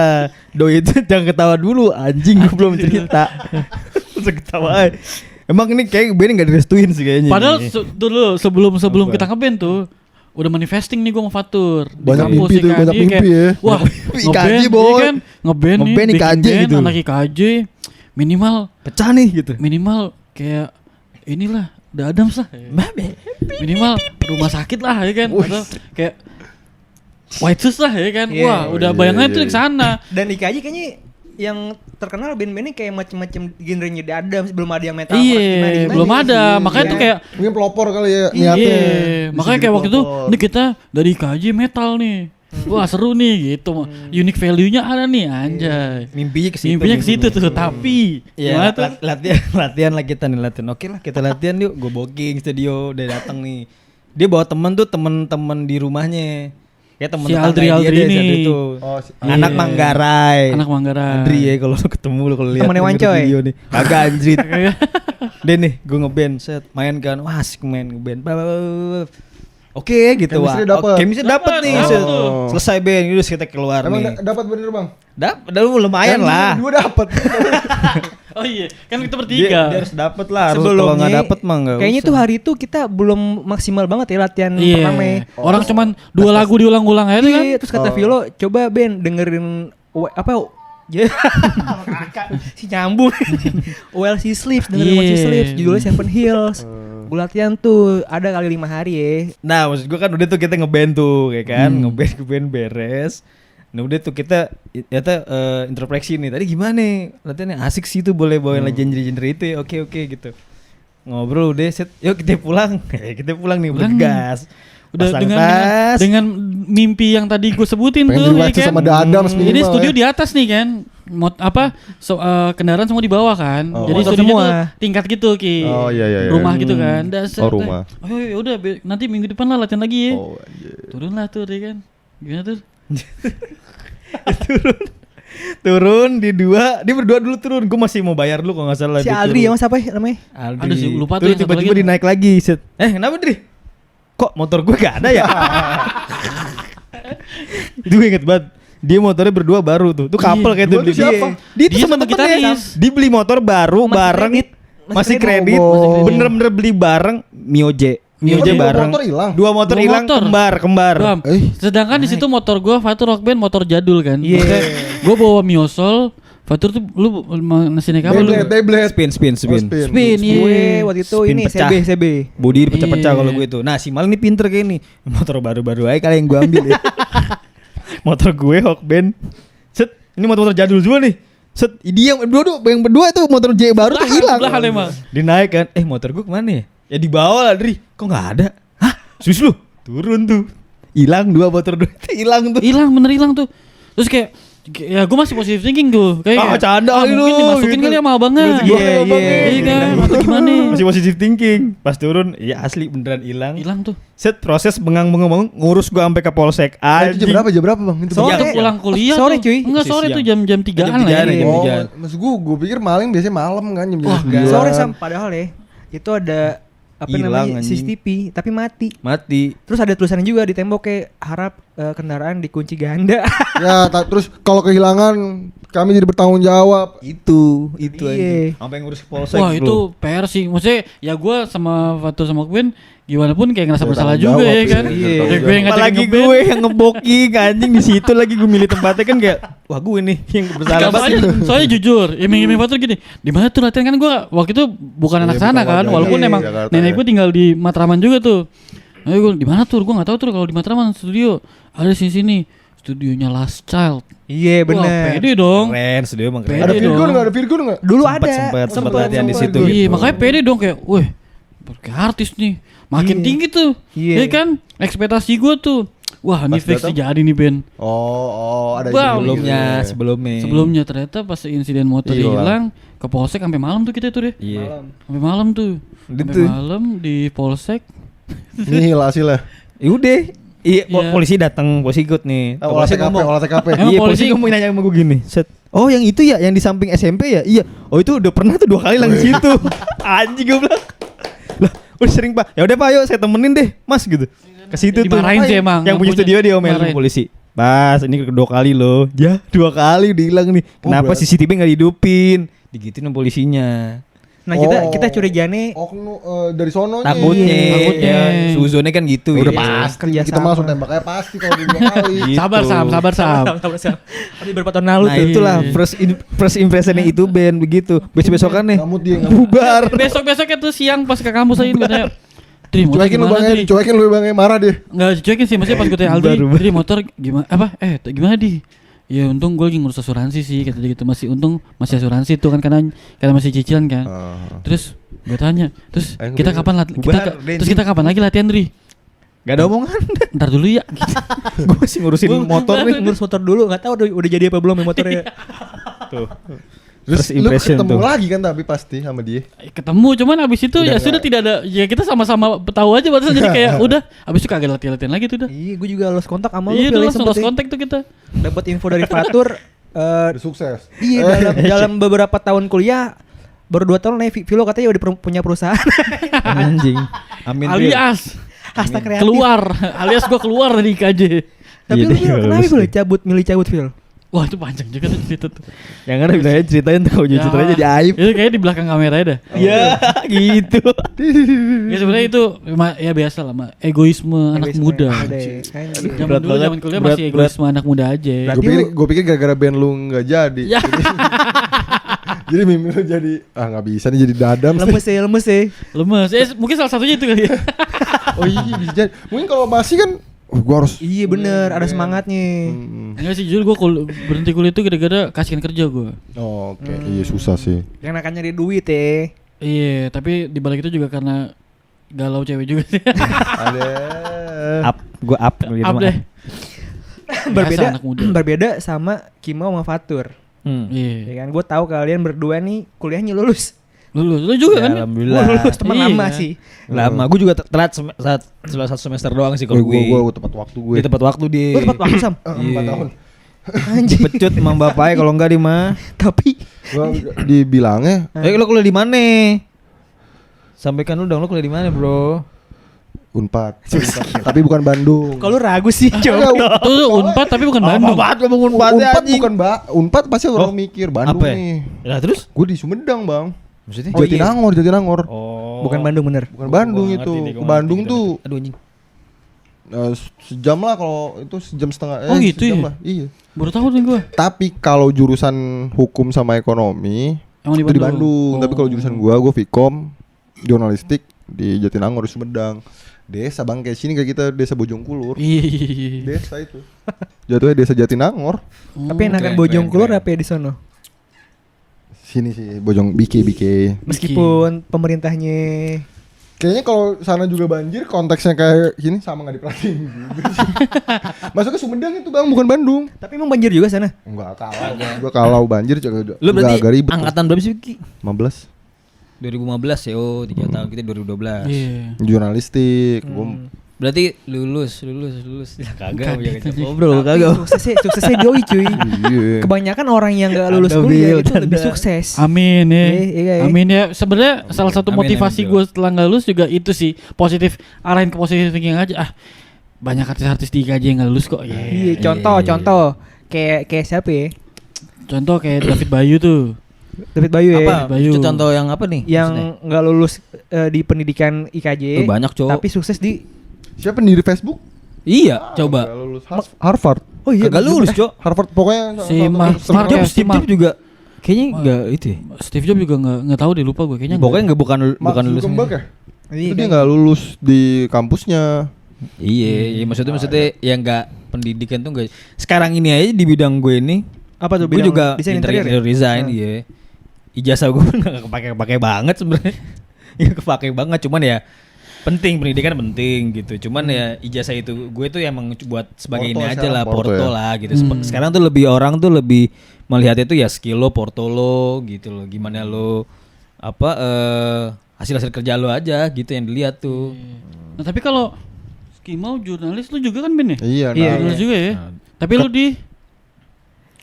Doi itu jangan ketawa dulu, anjing gue belum cerita. Terus ketawa. Emang ini kayak band gak direstuin sih kayaknya. Padahal dulu sebelum kita ngeband tuh udah manifesting nih gue sama Fatur di Banyak kampus mimpi tuh, IKJ banyak mimpi ya. Wah, IKJ, ngeband boy. iya kan? Ngeband nih, Ngeband bikin IKJ band, gitu. anak IKJ minimal pecah nih gitu. kayak inilah The Adams lah. Minimal rumah sakit lah ya kan. Atau kayak White Shoes lah ya kan. Yeah. Wah, udah bayangannya tuh di sana. Dan IKJ kayaknya yang terkenal band-bandnya kayak macam-macam genrenya The Adams, belum ada yang metal. Iya, belum ada. Makanya tuh kayak Mungkin pelopor kali ya niatnya. iya, makanya kayak waktu itu ini kita dari IKJ metal nih. Wah, seru nih gitu. Unique value-nya ada nih, anjay. Mimpinya Mimpinya ke situ tuh, tapi ya gimana tuh? latihan lah kita nih latihan. Oke lah kita latihan yuk. Gue booking studio udah datang nih. Dia bawa temen di rumahnya. Ya temen Si tetangga Aldri dia ini. tuh. Iya. Anak Manggarai. Andri ya kalau lu ketemu lu kalau lihat Temennya denger Wancoy. video nih. Kagak anjrit. Dia nih gue ngeband set main kan. Wah asik main ngeband. Oke gitu wah. Chemistry dapet. Chemistry dapet nih. Dapet set. tuh. Selesai band terus kita keluar Emang nih. dapat bener bang? Dapat lumayan lah. Dua dapat. Oh iya, kan kita Dia bertiga. harus dapet lah. Harus Sebelumnya, kalau nggak dapet mah nggak kayaknya usah. tuh hari itu kita belum maksimal banget ya latihan pertama. Iya. Orang cuman 2 lagu diulang-ulang aja tuh kan. Iya, terus kata Vilo, coba Ben dengerin si nyambung. While She Sleeps, dengerin While She Iya. Sleeps, judulnya Seven Hills. Gue latihan tuh ada kali 5 hari ya. Nah maksud gue kan udah tuh kita ngeband tuh kayak kan ngeband beres. Nah udah tuh kita introspeksi nih. Tadi gimana nih latihannya asik sih tuh boleh bawain lah genre-genre itu ya. Oke gitu. Ngobrol udah set. Yuk kita pulang. Kita pulang nih bergas. Udah Pasang dengan, tas. dengan mimpi yang tadi gue sebutin Pengen tuh jadi ya White Shoes kan. sama The Adams Jadi minimal studio ya. di atas nih kan. Kendaraan semua di bawah kan. Oh. Jadi Motor studionya semua. tuh tingkat gitu Ki. Oh, iya. Rumah gitu kan. Oh, rumah. Oh ya udah nanti minggu depan lah latihan lagi ya. Oh, anjir. Turun lah tuh ya kan. Gimana tuh? Turun dia berdua dulu turun. Gue masih mau bayar dulu kalau nggak salah. Si dia Adri ya turun. mas apa ya namanya? Aldi. Ada sih, lupa tuh Terus yang satu tiba-tiba lagi. dinaik lagi set. Kenapa Dri? Kok motor gue gak ada ya? Itu gue inget banget. Dia motornya berdua baru tuh. Tuh couple kayak tuh Dua tuh beli. siapa? Dia tuh Dia sama sama temennya. gitaris. Dia beli motor baru bareng. Masih kredit. Oh. Bener-bener beli bareng Mio J. Mio J Dua bareng. motor hilang. Dua motor Dua hilang motor. kembar. Bam. Sedangkan di situ motor gua Fatur Rock Band motor jadul kan. Iya. Gua bawa Miosol, Fatur tuh lu masih naik apa lu? Beyblade. Spin. Spin, iya. Gue waktu itu Spin ini pecah. CB. Bodi pecah-pecah Iya. kalau gue itu. Nah, si Mal ini pinter kayak ini. Motor baru-baru aja kali yang gue ambil ya. Motor gue Hawk Band. Set, ini motor jadul juga nih. Set, dia yang berdua itu motor J baru tuh hilang. Belahan emang. Dinaik kan. Motor gue kemana ya? Ya dibawa lah, Dri. Kok nggak ada? Hah? Serius lu? Turun tuh. Hilang dua motor dua itu hilang tuh. Hilang, bener hilang tuh. Terus kayak ya gue masih positive thinking tuh. Kayak Canda lu. mungkin dimasukin gitu. kali sama abangnya. Iya kan. Atau gimana? Masih positive thinking. Pas turun, ya asli beneran hilang. Hilang tuh. Set proses bengang-bengang ngurus gua sampai ke polsek Jam anjing. berapa Bang? Itu Sore. Waktu pulang kuliah Sore, tuh. cuy. Enggak sore Siang. tuh jam 3-an Jam lah. 3-an ya. aja. Oh, Jam. maksud gue pikir maling biasanya malam kan jam Wah, 9. Sore padahal ya itu ada apa Hilang, namanya anjing. CCTV tapi mati. Mati. Terus ada tulisannya juga di tembok kayak harap kendaraan dikunci ganda. Ya, terus kalau kehilangan kami jadi bertanggung jawab. Itu Iya. anjing. Sampai ngurus ke polsek. Wah bro. itu PR sih. Maksudnya ya gue sama Fatur sama Ben gimana pun kayak ngerasa Ya, bersalah tanggung juga jawab, ya kan. iya. Ya, Tanggung gue yang apalagi ngajakin gue yang ngeboking anjing di situ lagi gue milih tempatnya kan kayak wah gue nih yang bersalah banget. Soalnya jujur, iming-iming Fatur gini. Di mana tuh latihan kan gue waktu itu bukan Iya, anak sana bukan kan, warga walaupun di emang Jakarta, nenek ya. gue tinggal di Matraman juga tuh. Nah, gue di mana tuh? Gue nggak tahu tuh kalau di Matraman studio ada di sini. Studionya Last Child. Iya Wah, bener. pede dong. Keren, studio emang keren. Pede Ada Virgon dong. enggak? Ada Virgon enggak? Dulu Sempet, ada. sempet latihan di situ. Iya, makanya pede dong kayak, weh, kayak artis nih. Makin Iya. tinggi tuh. Iya. Iya kan? Ekspektasi gue tuh. Wah, ini Pas fix datang? nih jadi nih Ben. Oh, ada Wow. Sebelumnya. Sebelumnya ternyata pas insiden motor Iya. hilang ke polsek sampai malam tuh kita tuh deh. Iya. Sampai malam tuh. Udah Sampai tuh. malam di polsek. Nihil hasilnya. Ya udah. Iya, Iya. polisi datang, polisi ikut nih. Olah Polisi TKP, ngomong. olah TKP. Emang Iya, polisi- polisi ngomong nanya sama gue gini. Set. Oh, yang itu ya, yang di samping SMP ya? Iya. Oh, itu udah pernah tuh 2 kali lang di situ. Anjing gue bilang. Lah, udah sering, Pak. Ya udah, Pak, yuk saya temenin deh, Mas gitu. Ke situ tuh. Dimarahin sih emang. Yang punya studio dia omelin Dimarahin. polisi. Pas, ini 2 kali loh. Ya, 2 kali udah hilang nih. Kenapa berarti- CCTV enggak dihidupin? Digituin sama polisinya. Nah kita curigaannya Dari sononya. Takutnya. Takutnya. Suzonnya kan gitu Udah ya. pasti. kerja Kita sama. langsung tembak aja pasti kalau di 2 kali. Gitu. Sabar Sam. Tapi berapa tahun lalu Nah tuh. itulah Iya. first impressionnya itu band begitu. Besok-besokannya Ngamut dia. bubar. Besok-besoknya tuh siang pas ke kampus aja katanya. Dri motor Cuekin lu gimana Bang, Dri? cuekin lu Bang, marah dia. Enggak cuekin sih, maksudnya pas gue tanya Aldri, Dri motor gimana? Gimana di? Ya untung gue lagi ngurus asuransi sih kata dia gitu, masih untung masih asuransi tuh kan karena masih cicilan kan. Terus gue tanya, terus Ayo, kita gue- kapan terus kita kapan lagi latihan Dri? Gak ada omongan. Ntar dulu ya. Gitu. Gue masih ngurusin motor nih. Ngurus motor dulu, nggak tahu udah jadi apa belum ya motornya. Tuh. Terus First lu impression ketemu tuh. lagi kan tapi pasti sama dia. Ketemu cuman abis itu Udah ya sudah nggak- tidak ada, ya kita sama-sama tahu aja barusan jadi kayak udah abis itu kagak latihan lagi tuh udah. Iya, gue juga lost kontak sama lu. Iya Phil, udah ya, langsung lost sempet ya. kontak tuh kita. Dapat info dari Fatur. Udah sukses. Iya dalam beberapa tahun kuliah baru 2 tahun nih Vilo katanya udah punya perusahaan. Anjing. Amin. Phil. Alias Hasta kreatif. keluar, alias gue keluar dari IKJ. Tapi Iya, lu dia Phil, kenapa lulus Phil deh. milih cabut Phil? Wah itu panjang juga tuh cerita tuh. Yang ada bilangnya ceritain tuh kalau ceritanya jadi aib. Itu kayaknya di belakang kamera dah. Iya, gitu. Ya sebenarnya itu ya biasa lah, egoisme anak muda. Anjing. Zaman Berat dulu banget. zaman kuliah Berat, masih egoisme anak muda aja. Berarti Gue pikir gara-gara band lu nggak jadi. Ya. Jadi mimpi lu jadi nggak bisa nih jadi dadam. Lemes ya, lemes ya. Lemes. Mungkin salah satunya itu kali ya. Oh iya bisa jadi. Mungkin kalau masih kan gua harus Iya bener, ada semangatnya. Enggak sih jujur gue berhenti kuliah itu gara-gara kasihkan kerja gue. Oh, oke. Iya susah sih. Yang akan nyari duit ya. Iya, tapi di balik itu juga karena galau cewek juga sih. Ada. Gue up gitu. Up deh. berbeda Biasa anak muda. berbeda sama Kimo sama Fatur. Iya. Ya kan, gue tahu kalian berdua nih kuliahnya lulus. Lu juga kan? Alhamdulillah. Gua lulus teman Iya. lama sih. Lama. Gue juga telat setelah 1 semester doang sih kalau gue. Gue tepat waktu gue. Di tepat waktu dia. Lu tepat waktu Sam. 4 Iya. tahun. Anjing. Pecut emang bapaknya kalau enggak di mah. Tapi Gua dibilangnya Lo kuliah di mana? Sampaikan lu dong, lo kuliah di mana, Bro? Unpad. Tapi bukan Bandung. Kalau ragu sih, coba. Tuh Unpad tapi bukan Bandung. Banget ngomong Unpad bukan Unpad pasti orang mikir Bandung apa ya? nih. Nah terus? Gue di Sumedang, Bang. Maksudnya? Jatinangor. Oh. Bukan Bandung bener. Bukan Bandung Gua itu. ngerti deh, Ke gua Bandung ngerti, tuh aduh anjing. sejam lah, kalau itu sejam setengah. Oh gitu sejam ya? lah. Iya. Baru tahu nih gue. Tapi kalau jurusan hukum sama ekonomi Emang itu di Bandung. Tapi kalau Oh. jurusan gua Vkom jurnalistik di Jatinangor, di Sumedang. Desa, Bang, kayak sini kayak kita desa Bojongkulur. Iya. Desa itu. Jatuhnya desa Jatinangor. Tapi enakan keren, Bojongkulur keren. apa ya di sono? Sini sih BK. Meskipun pemerintahnya Kayaknya kalau sana juga banjir, konteksnya kayak gini sama nggak diperhatiin. Masuk ke Sumedang itu, Bang, bukan Bandung. tapi emang banjir juga sana. Enggak, kalau banjir juga Lu berarti agak ribet. angkatan berapa sih Ki? 15. 2015 ya, 3 tahun kita 2012. Iya. Jurnalistik. Berarti lulus. Ya kagak Kaget ngajak aja. ngobrol Tapi suksesnya doi cuy. Iya. Kebanyakan orang yang gak lulus Tanda, kuliah Bil, itu tanda. lebih sukses. Amin ya. Iya. Amin ya. Sebenarnya salah satu Amin, motivasi amin, gue setelah nggak lulus juga itu sih positif, arahin ke positif thinking aja. Banyak artis-artis di IKJ yang nggak lulus kok. Iya, contoh. Kayak siapa ya? Contoh kayak David Bayu tuh. David Bayu ya. Apa? Bayu. Itu contoh yang apa nih? Yang nggak lulus di pendidikan IKJ. Banyak cowok. Tapi sukses di Siapa pendiri Facebook? Iya, coba. Nggak lulus Harvard. Oh iya, Kagak lulus, Cok. Harvard pokoknya Si salah satu Mark terkenal. Steve Jobs juga kayaknya enggak itu ya. Steve Jobs juga nggak tahu deh, lupa gue kayaknya. Pokoknya enggak bukan Mark lulus. Zuckerberg ya? Iya, Itu dia kan. nggak lulus di kampusnya. Iya, maksudnya yang enggak pendidikan tuh enggak. Sekarang ini aja di bidang gue ini, Apa tuh gue bidang juga desain interior ya? interior design, iya. Ijazah gue enggak kepake banget sebenarnya. Ya kepake banget, cuman ya penting, pendidikan penting gitu. Cuman ya ijazah itu gue tuh emang buat sebagai Porto ini aja sekarang, lah, porto porto ya. lah gitu. Sekarang tuh lebih orang tuh lebih melihat itu ya skill lo, porto lo gitu loh. Gimana lo hasil kerja lo aja gitu yang dilihat tuh. Nah tapi kalau Skimau jurnalis lu juga kan Ben ya? Iya, Iya, nah. Jurnalis juga ya. Nah, Tapi lu di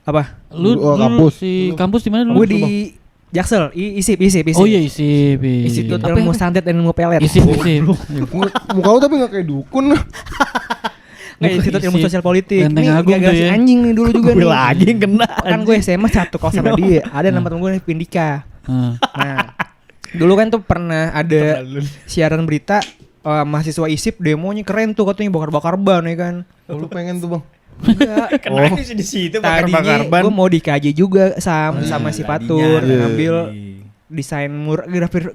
Apa? lu Oh, dulu kampus. si kampus di mana dulu? Gue di Jaksel, ISIP. Oh iya ISIP. Institut Apa Ilmu ya? Santet dan Ilmu Pelet. ISIP ISIP. Muka lu tapi nggak kayak dukun. Nggak, Institut Ilmu ISIP. Sosial Politik. Lenteng Ini Agung gagal tuh si ya. anjing nih dulu juga gue nih. lagi yang kena. Kan gue SMA satu kelas sama dia. Ada nama temen gue nih Pindika. Heeh. Nah, dulu kan tuh pernah ada siaran berita mahasiswa ISIP demonya keren tuh, katanya bakar-bakar ban ya kan. Lu pengen tuh, Bang. Enggak. Kenapa sih di situ Tadinya gue mau dikaji juga sama si Fatur, tadinya. ngambil desain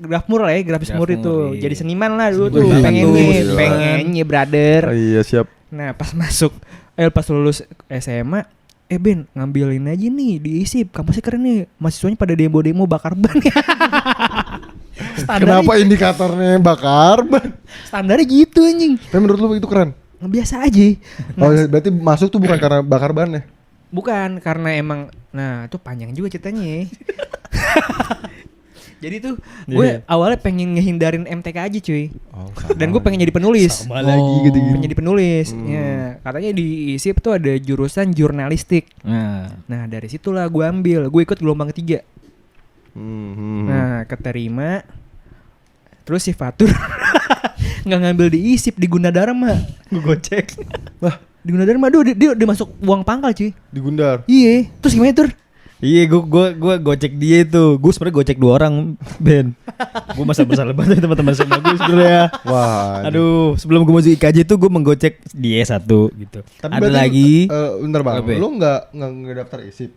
graf mural ya, grafis Graf mur itu. mur, iya. Jadi seniman lah dulu tuh, Seniman pengennya, tuh, pengennya brother. Iya, siap. Nah, pas masuk pas lulus SMA, Ben ngambilin aja nih di ISIP, kampusnya keren nih. Mahasiswanya pada demo-demo bakar ban ya. Kenapa indikatornya bakar ban? Standarnya gitu anjing. Tapi menurut lu itu keren? Biasa aja. Oh, berarti masuk tuh bukan karena bakar ban ya? Bukan, karena emang itu panjang juga ceritanya ya. Jadi tuh gue awalnya pengen ngehindarin MTK aja cuy. Oh, Dan gue pengen jadi penulis. Sama lagi gitu. Pengen jadi penulis. Ya, katanya di ISIP tuh ada jurusan jurnalistik. Nah, dari situlah gue ambil. Gue ikut gelombang 3. Nah, keterima. Terus si Fatur nggak ngambil di ISIP, di Gunadarma. Gue gocek. Wah, di Gunadarma dia udah masuk uang pangkal cuy. Di Gundar. Iya. Terus gimana Tur? Iya, gue gocek dia itu. Gue sebenarnya gocek 2 orang, Ben. Gue masa bersalah banget teman-teman sama gue sebenarnya. Wah. Aduh, sebelum gue masuk IKJ tuh gue menggocek dia 1 gitu. Tapi Ada berarti, lagi. bentar, Bang. Apa ya? Lu nggak daftar ISIP?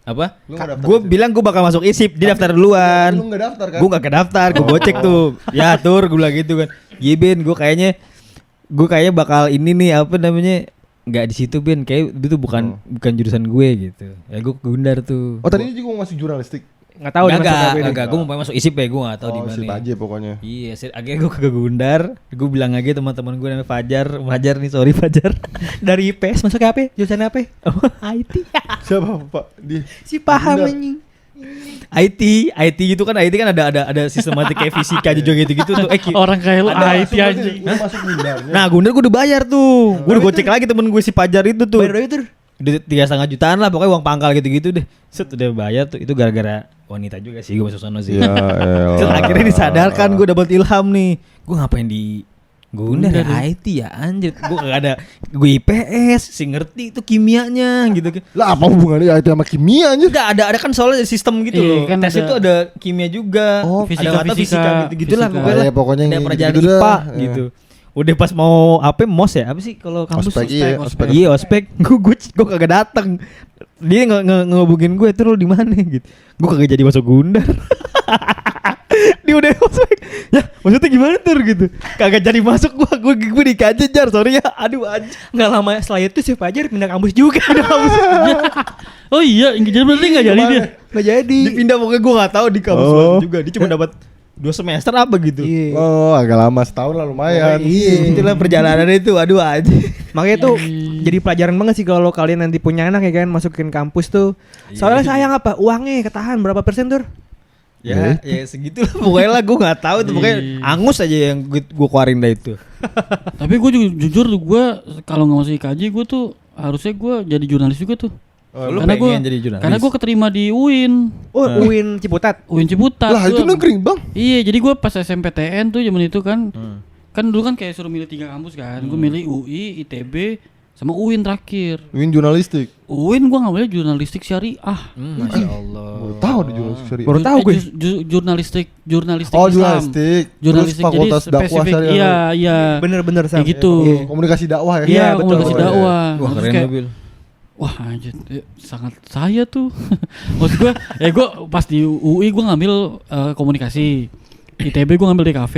Apa? Lu nggak daftar Gue ISIP? bilang gue bakal masuk ISIP, dia daftar duluan. Lu nggak daftar kan? Gue gak kedaftar, gue gocek tuh. Ya Tur, gue bilang gitu kan. Iya Ben, gue kayaknya bakal ini nih apa namanya, nggak di situ Ben, kayak itu bukan jurusan gue gitu. Ya gue ke Gundar tuh. Oh, tadinya juga mau masuk jurnalistik. Nggak tahu dia masuk apa ini. Enggak, gue mau masuk ISIP ya, gue gak tahu di mana. ISIP aja pokoknya. Iya, akhirnya gue ke Gundar, gue bilang aja teman-teman gue namanya Fajar nih, sorry Fajar. Dari IPS masuk ke apa? Jurusan apa? IT. Siapa, Pak? Si paham Gundar. Iya. anjing. IT gitu kan, IT kan ada sistematik kayak fisika juga gitu-gitu tuh. Orang kayak lu Ada IT anjing. Lu masuk Gundarnya. Nah, Gundar gue udah bayar tuh. Gue udah gocek lagi temen gue si Fajar itu tuh. Bayar berapa Tur? Udah 3,5 jutaan lah, pokoknya uang pangkal gitu-gitu deh. Set udah bayar tuh, itu gara-gara wanita juga sih gue masuk sana sih. Ya, Terus akhirnya disadarkan, gue dapat ilham nih. Gue ngapain di Gundar IT ya anjir. Gue gak ada. Gue IPS sih ngerti itu kimianya gitu. Lah apa hubungannya IT sama kimia anjir? Enggak ada kan soalnya sistem gitu Iya, loh. kan Tes ada- itu ada kimia juga. Oh, ada mata fisika gitu lah fisika. pokoknya. Ya, pokoknya ada yang pelajaran gitu dah. IPA Ya. gitu. Udah pas mau apa MOS ya? Apa sih kalau kampus Ospek, iya, ospek. Iya, ospek. Gue kagak datang. Dia ngehubungin gue terus di mana gitu. Gue kagak jadi masuk Gundar. Dia udah ospek. Ya, maksudnya gimana tuh gitu. Kagak jadi masuk gue dikaji jar, sorry ya. Aduh anjir. Nggak lama setelah itu si Fajar pindah kampus juga. Oh iya, jadi berarti nggak jadi dia. Nggak jadi. Dipindah pokoknya gue nggak tahu di kampus Oh. mana juga. Dia cuma dapat 2 semester apa gitu. Iya. Oh, agak lama, setahun lah lumayan. Iya, itulah perjalanan itu. Aduh aja. Makanya tuh jadi pelajaran banget sih kalau kalian nanti punya anak ya kan masukin kampus tuh. Soalnya sayang apa? Uangnya ketahan berapa persen tuh? Ya segitu lah pokoknya lah gue nggak tahu tuh pokoknya angus aja yang gue keluarin dah itu. Tapi gue jujur gue kalau nggak masuk IKJ gue tuh harusnya gue jadi jurnalis juga tuh. Lu Karena pengen gua- jadi jurnalis? Karena gue keterima di UIN. Oh, UIN Ciputat. UIN Ciputat. Lah itu Gua- negeri bang. Iya, jadi gue pas SMPTN tuh zaman itu kan, kan dulu kan kayak suruh milih 3 kampus kan. Gue milih UI, ITB, sama UIN terakhir. Win jurnalistik. UIN gue ngambilnya jurnalistik syariah. Masya Allah. Baru tahu di jurnalistik syariah. Baru tahu gue. Jurnalistik Oh Islam. jurnalistik. Jurnalistik Terus fakultas jadi dakwah spesifik. syariah. Iya, iya. Bener-bener Kayak sama. gitu. Komunikasi dakwah ya. Iya, betul. komunikasi Oh, iya. dakwah. Wah Terus keren kayak, lu Bil. wah anjir, sangat saya tuh. Maksud gue, gue pas di UI gue ngambil komunikasi, ITB gue ngambil DKV.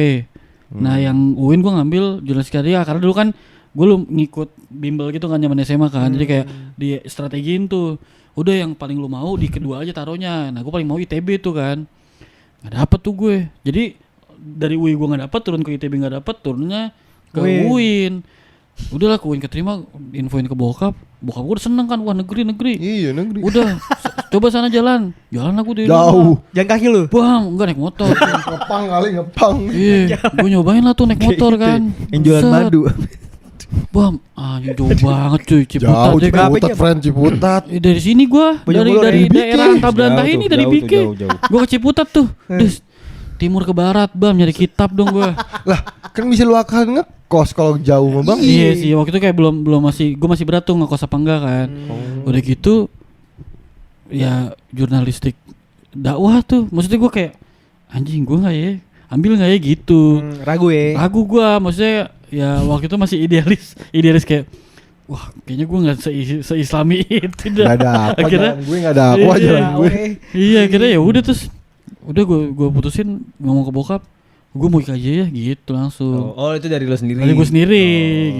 Nah yang UIN gue ngambil jurnalistik syariah karena dulu kan gue lu ngikut bimbel gitu kan zaman SMA kan, jadi kayak di strategiin tuh, udah yang paling lu mau di kedua aja taruhnya. Nah gue paling mau ITB tuh kan, nggak dapet tuh gue. Jadi dari UI gue nggak dapet, turun ke ITB nggak dapet, turunnya ke UIN. Udahlah ke UIN keterima, infoin ke bokap gue udah seneng kan, wah negeri. Iya negeri. Udah, coba sana jalan aku dari Jauh. Jalan kaki lu. Bang, enggak naik motor. Ngepang kali ngepang. Iya, gue nyobain lah tuh naik motor kan. Yang jualan Set. madu. Bang, jauh banget cuy, Ciputat Jauh aja kan. Ciputat, friend Ciputat. Dari sini gua, dari Bike. daerah Angka Belantah Jauh ini tuh, dari jauh tuh, Bike. jauh. Gua ke Ciputat tuh. Des, timur ke barat, Bam, nyari kitab dong gua. Lah kan bisa lu akal ngekos kalau jauh mah bang. Iya sih, waktu itu kayak belum gua masih berat tuh ngekos apa enggak kan. Udah gitu ya jurnalistik dakwah tuh. Maksudnya gua kayak anjing gua enggak ya? Ambil enggak ya gitu. Ragu ya. Ragu gua, maksudnya ya waktu itu masih idealis kayak wah kayaknya gua nggak se-islami itu dah. Gak ada apa Akhirnya- jalan gue, gak ada apa Iya, jalan gue. Iya akhirnya ya udah terus udah gua putusin ngomong ke bokap gue mau IKJ ya gitu langsung. Oh itu dari lo sendiri. Dari gue sendiri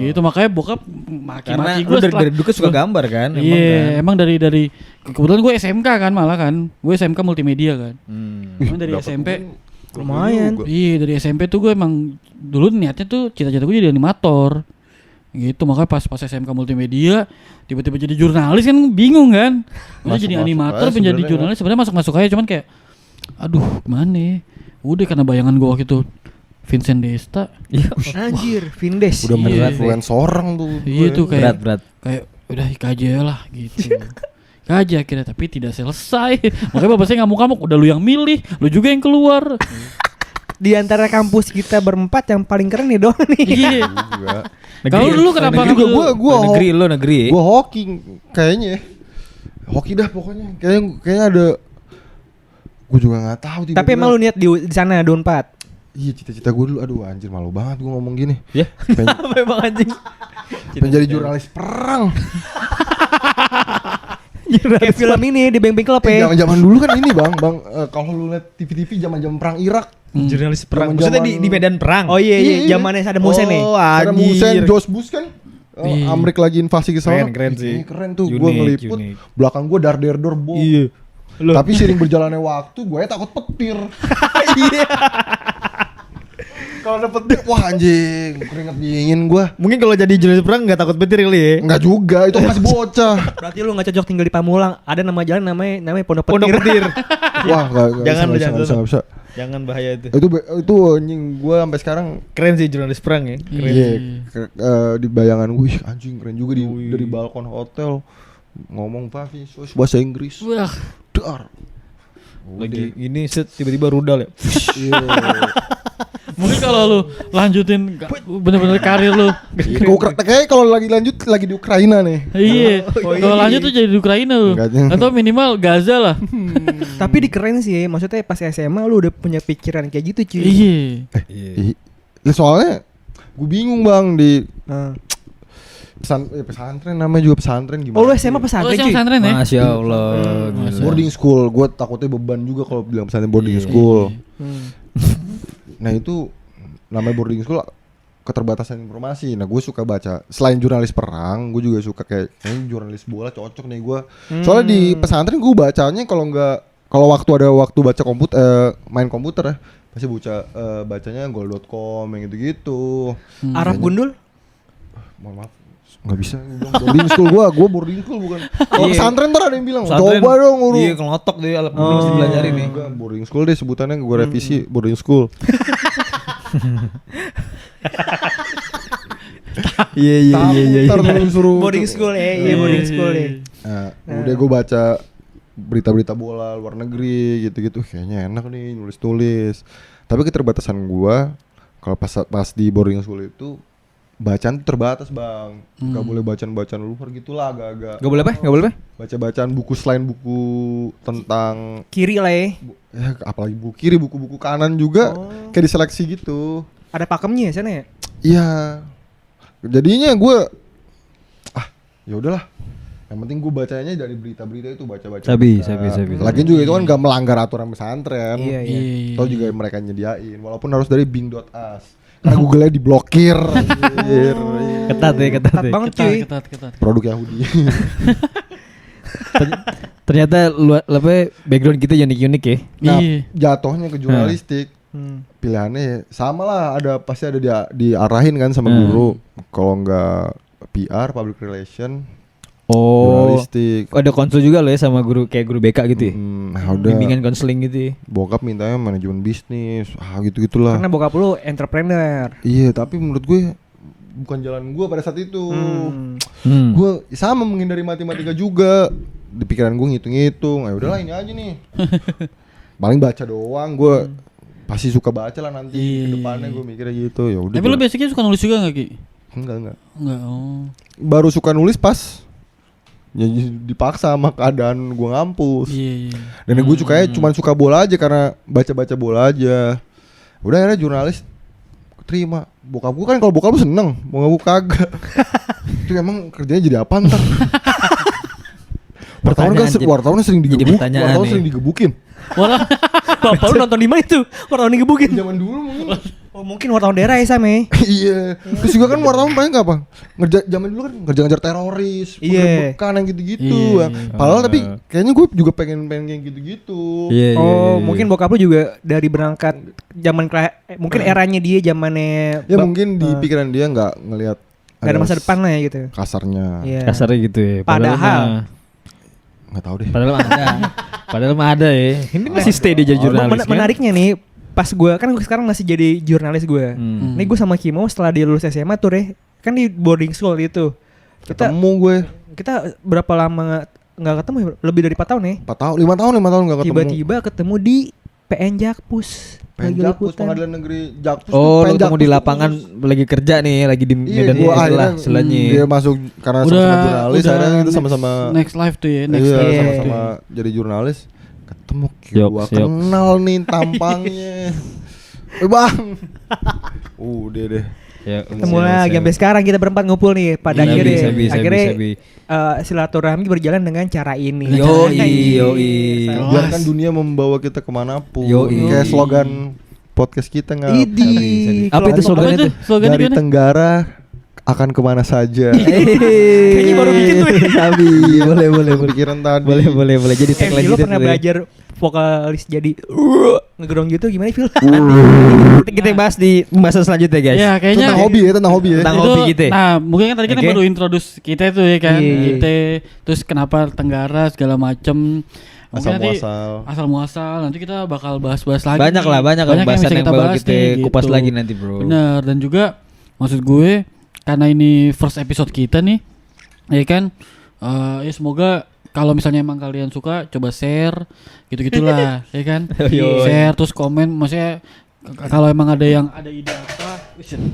gitu, makanya bokap Karena maki-maki lu gue dari dulu kan suka gambar kan. Iya, emang dari kebetulan gue SMK kan malah kan, gue SMK multimedia kan. Emang dari Dapat SMP, gue lumayan. juga. iya dari SMP tuh gue emang dulu niatnya tuh cita-cita gue jadi animator. Gitu makanya pas SMK multimedia tiba-tiba jadi jurnalis kan bingung kan. Maksudnya jadi Masuk-masuk animator aja pengen jadi sebenarnya. jurnalis sebenarnya masuk aja cuman kayak aduh gimana ya? Udah karena bayangan gue waktu itu Vincent Desta. Anjir, Vindes. Udah Iya. influence orang tuh. Iya gue. tuh kayak berat. kayak udah IKJ lah gitu. IKJ akhirnya tapi tidak selesai. Makanya bapak saya ngamuk-ngamuk, udah lu yang milih, lu juga yang keluar. Di antara kampus kita berempat yang paling keren nih dong nih. Iya. Juga. Kalau lu kenapa Juga ngambil gue negeri lo negeri. gue hoki kayaknya. Hoki dah pokoknya. Kayaknya ada. Gue juga nggak tahu. Tapi emang lu niat di sana di Unpad. Iya cita-cita gue dulu. Aduh anjir malu banget gue ngomong gini. Ya. Pengen, Apa emang anjing? pengen jadi jurnalis perang. Kayak film ini di Beng Beng Club ya. Zaman dulu kan ini bang kalau lu lihat TV zaman perang Irak. Jurnalis perang. Zaman-zaman- Maksudnya di medan perang. Oh iya Iya, iya, zamannya Saddam Hussein nih. Oh Saddam Hussein, anjir. George Bush kan. Iya. Amerika lagi invasi ke sana. Keren sih. Keren tuh. Unik, Gue ngeliput. unik. Belakang gue dar-der-dor bom. Iya. Tapi seiring berjalannya waktu gue takut petir. Iya. Kalau ada petir, wah anjing, keringet dingin gue. Mungkin kalau jadi jurnalis perang nggak takut petir kali ya. Enggak juga, itu masih bocah. Berarti lu enggak cocok tinggal di Pamulang. Ada nama jalan namanya Pondok Petir. Pondok petir. Wah, enggak Jangan lu, jangan nggak bisa. Jangan bahaya itu. Itu anjing gue sampai sekarang Keren sih jurnalis perang ya. Keren. iya, di bayangan gue "Ih, anjing keren juga dari balkon hotel ngomong bahasa Inggris. wah, Dar. Lagi ini set tiba-tiba rudal ya. Iya. Mungkin kalau lu lanjutin bener-bener karir lu. Kayak kalau lagi lanjut lagi di Ukraina nih. Iya. Kalau lanjut tuh jadi di Ukraina lu. Atau minimal Gaza lah. Tapi di keren sih, maksudnya pas SMA lu udah punya pikiran kayak gitu cuy. Iya. Soalnya gue bingung bang di pesantren namanya juga pesantren gimana? Oh lu SMA pesantren cuy? Pesantren ya? Masya Allah. Boarding school, gue takutnya beban juga kalau bilang pesantren boarding school. Nah itu namanya boarding school keterbatasan informasi. Nah gue suka baca selain jurnalis perang, gue juga suka kayak jurnalis bola cocok nih gue. Soalnya di pesantren gue bacanya kalau ada waktu baca main komputer ya pasti bacanya goal.com yang gitu-gitu. Arab Gundul? Mohon maaf nggak bisa boarding school gue boarding school bukan. Kalau pesantren ntar ada yang bilang coba dong urus. Iya ngelotok deh alat mesti belajarin nih. Enggak, boarding school deh sebutannya gue revisi boarding school. Iya. Ntar lu suruh Boarding school ya, iya boarding school ya. Nah, udah gue baca berita-berita bola luar negeri gitu-gitu kayaknya enak nih nulis-nulis. Tapi keterbatasan gue kalau pas di boarding school itu bacaan tuh terbatas bang, nggak boleh bacaan luar gitulah agak-agak. Gak boleh apa? Gak boleh apa? Baca-bacaan buku selain buku tentang Kiri lah ya. apalagi buku kiri, buku-buku kanan juga kayak diseleksi gitu. Ada pakemnya ya sana ya? Iya, jadinya gue ya udahlah. Yang penting gue bacanya dari berita-berita itu baca-baca. Sabi. Lagian juga itu kan nggak melanggar aturan pesantren. Iya. Tahu juga mereka nyediain, walaupun harus dari bing.as. Karena Google-nya diblokir. Ketat banget cuy. Ketat. Produk Yahudi. Ternyata background kita unik ya. Nah, Iya. jatuhnya ke jurnalistik. Pilihannya sama lah, pasti ada diarahin kan sama guru. Kalau nggak PR, public relation, jurnalistik. Ada konsul juga lo ya sama guru kayak guru BK gitu ya. Nah, udah. Bimbingan konseling gitu ya. Bokap mintanya manajemen bisnis, gitu-gitulah. Karena bokap lu entrepreneur. Iya, tapi menurut gue bukan jalan gue pada saat itu. Hmm. Gue sama menghindari matematika juga. Di pikiran gue ngitung-ngitung. Udahlah ini aja nih. Paling baca doang. Gue pasti suka baca lah nanti ke depannya, gue mikirnya gitu. Ya udah. Tapi lu basicnya suka nulis juga enggak, Ki? Enggak. Enggak. Oh. Baru suka nulis pas ya dipaksa sama keadaan gue ngampus. Iya. Dan gue cuma suka bola aja karena baca-baca bola aja. Udah akhirnya jurnalis terima. Bokap gue kan kalau bokap lu seneng, mau ngaku kagak. Itu emang kerjanya jadi apa ntar? wartawan sering digebukin. Bapak lu nonton di mana itu? Wartawan digebukin. Zaman dulu mungkin. Oh mungkin wartawan daerah ya Sam ya? Iya. Terus juga kan wartawan paling apa? Zaman dulu kan ngejar teroris, penggerbekan yang gitu-gitu. Padahal tapi kayaknya gue juga pengen yang gitu-gitu. Mungkin bokap lu juga dari berangkat zaman mungkin eranya dia zamannya. Ya mungkin di pikiran dia nggak ngelihat ada masa depan lah ya gitu. Kasarnya. Kasarnya gitu ya. Padahal nggak tahu deh. Padahal mah ada ya. Ini masih stay di jadi jurnalis. Menariknya nih, pas gue kan sekarang masih jadi jurnalis gue. Nih gue sama Kimo setelah dia lulus SMA tuh deh, kan di boarding school itu. Kita berapa lama nggak ketemu? Lebih dari 4 tahun ya? 4 tahun, 5 tahun nggak ketemu. Tiba-tiba ketemu di PN Jakpus. Pengadilan Negeri Jakpus. Oh, lu ketemu di lapangan lagi kerja nih, lagi di medan istilahnya. Dia masuk karena sama jurnalis, akhirnya kita sama-sama next live tuh ya, sama-sama jadi jurnalis. Ketemu gua kenal nih tampangnya. Bang. Udah deh. Ya, ketemu lagi sampai sekarang kita berempat ngumpul nih pada akhirnya silaturahmi berjalan dengan cara ini. Yoi. Biarkan dunia membawa kita kemanapun. Kayak slogan podcast kita nggak. Apa itu slogan itu? Dari Tenggara akan kemana saja. Kayaknya baru bikin tuh. Sabi. Boleh. Pikiran tadi. Boleh. Jadi tagline lu gitu. pernah belajar vokalis jadi ngegerong gitu gimana Phil? Kita bahas di pembahasan selanjutnya guys. Ya kayaknya tentang hobi ya. Tentang hobi kita. Nah mungkin kan tadi kita baru introduce kita itu ya kan. Kita terus kenapa Tenggara segala macem. Asal muasal nanti kita bakal bahas-bahas lagi. Banyak pembahasan yang bakal kita kupas gitu. lagi nanti bro. Bener, dan juga maksud gue karena ini first episode kita nih, ya kan, ya semoga kalau misalnya emang kalian suka coba share gitu-gitulah, ya kan, share terus komen, maksudnya Kalau emang ada yang ada ide apa,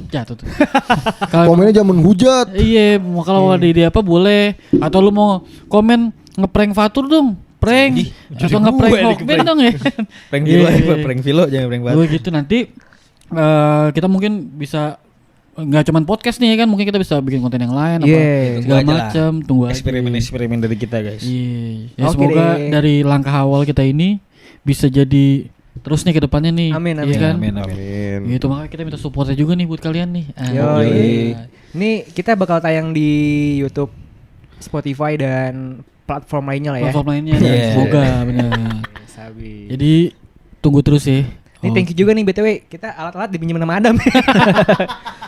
jatuh tuh. Kalau Komennya jangan menghujat. iya, kalau ada ide apa boleh. Atau lu mau komen ngeprank Fatur dong, prank. Atau ngeprank Hokben dong ya. Prank Vilo, prank Vilo jangan prank Gue gitu nanti kita mungkin bisa nggak cuman podcast nih kan, mungkin kita bisa bikin konten yang lain apa segala macam. Tunggu aja. Eksperimen dari kita guys. Iya. Ya Oke semoga deh. dari langkah awal kita ini bisa jadi terus nih ke depannya nih. Amin, Iya amin. kan? Amin. Gitu makanya kita minta supportnya juga nih buat kalian nih. Yoi. Ini kita bakal tayang di YouTube, Spotify dan platform lainnya lah ya. Platform lainnya. Iya. Semoga benar. Sabi. Jadi tunggu terus ya. Ini thank you juga nih BTW, kita alat-alat dipinjam sama Adam.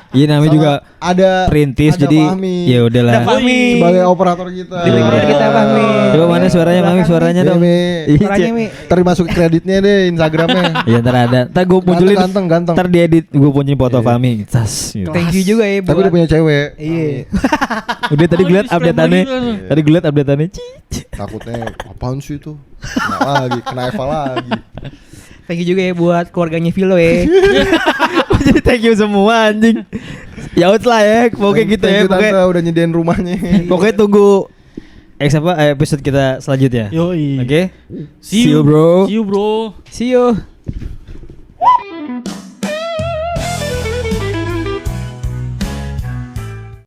Iya namanya juga Ada perintis ada jadi Fahmi. ya udahlah. Ada Fahmi. Sebagai operator kita. Jadi operator kita Fahmi. Coba mana suaranya Mami, suaranya dong. Mi. Suaranya Mi. Ntar dimasukin kreditnya deh Instagramnya. Iya ntar ada. Ntar gue munculin. Ganteng. Ntar diedit gue munculin foto Iya. Fahmi. Tas. Gitu. Thank you juga ya Tapi buat. udah punya cewek. Iya. Udah tadi gue liat di-spam update-annya. lagi kan. Tadi gue liat update-annya. Takutnya apaan sih itu? Kena Eva lagi. Thank you juga ya buat keluarganya Vilo ya. Jadi thank you semua anjing. Ya udah lah ya, pokoknya gitu ya. Thank you, Pokoknya, Tante, udah nyediain rumahnya. pokoknya tunggu episode kita selanjutnya. Yoi. Oke? See you bro. See you bro. See you.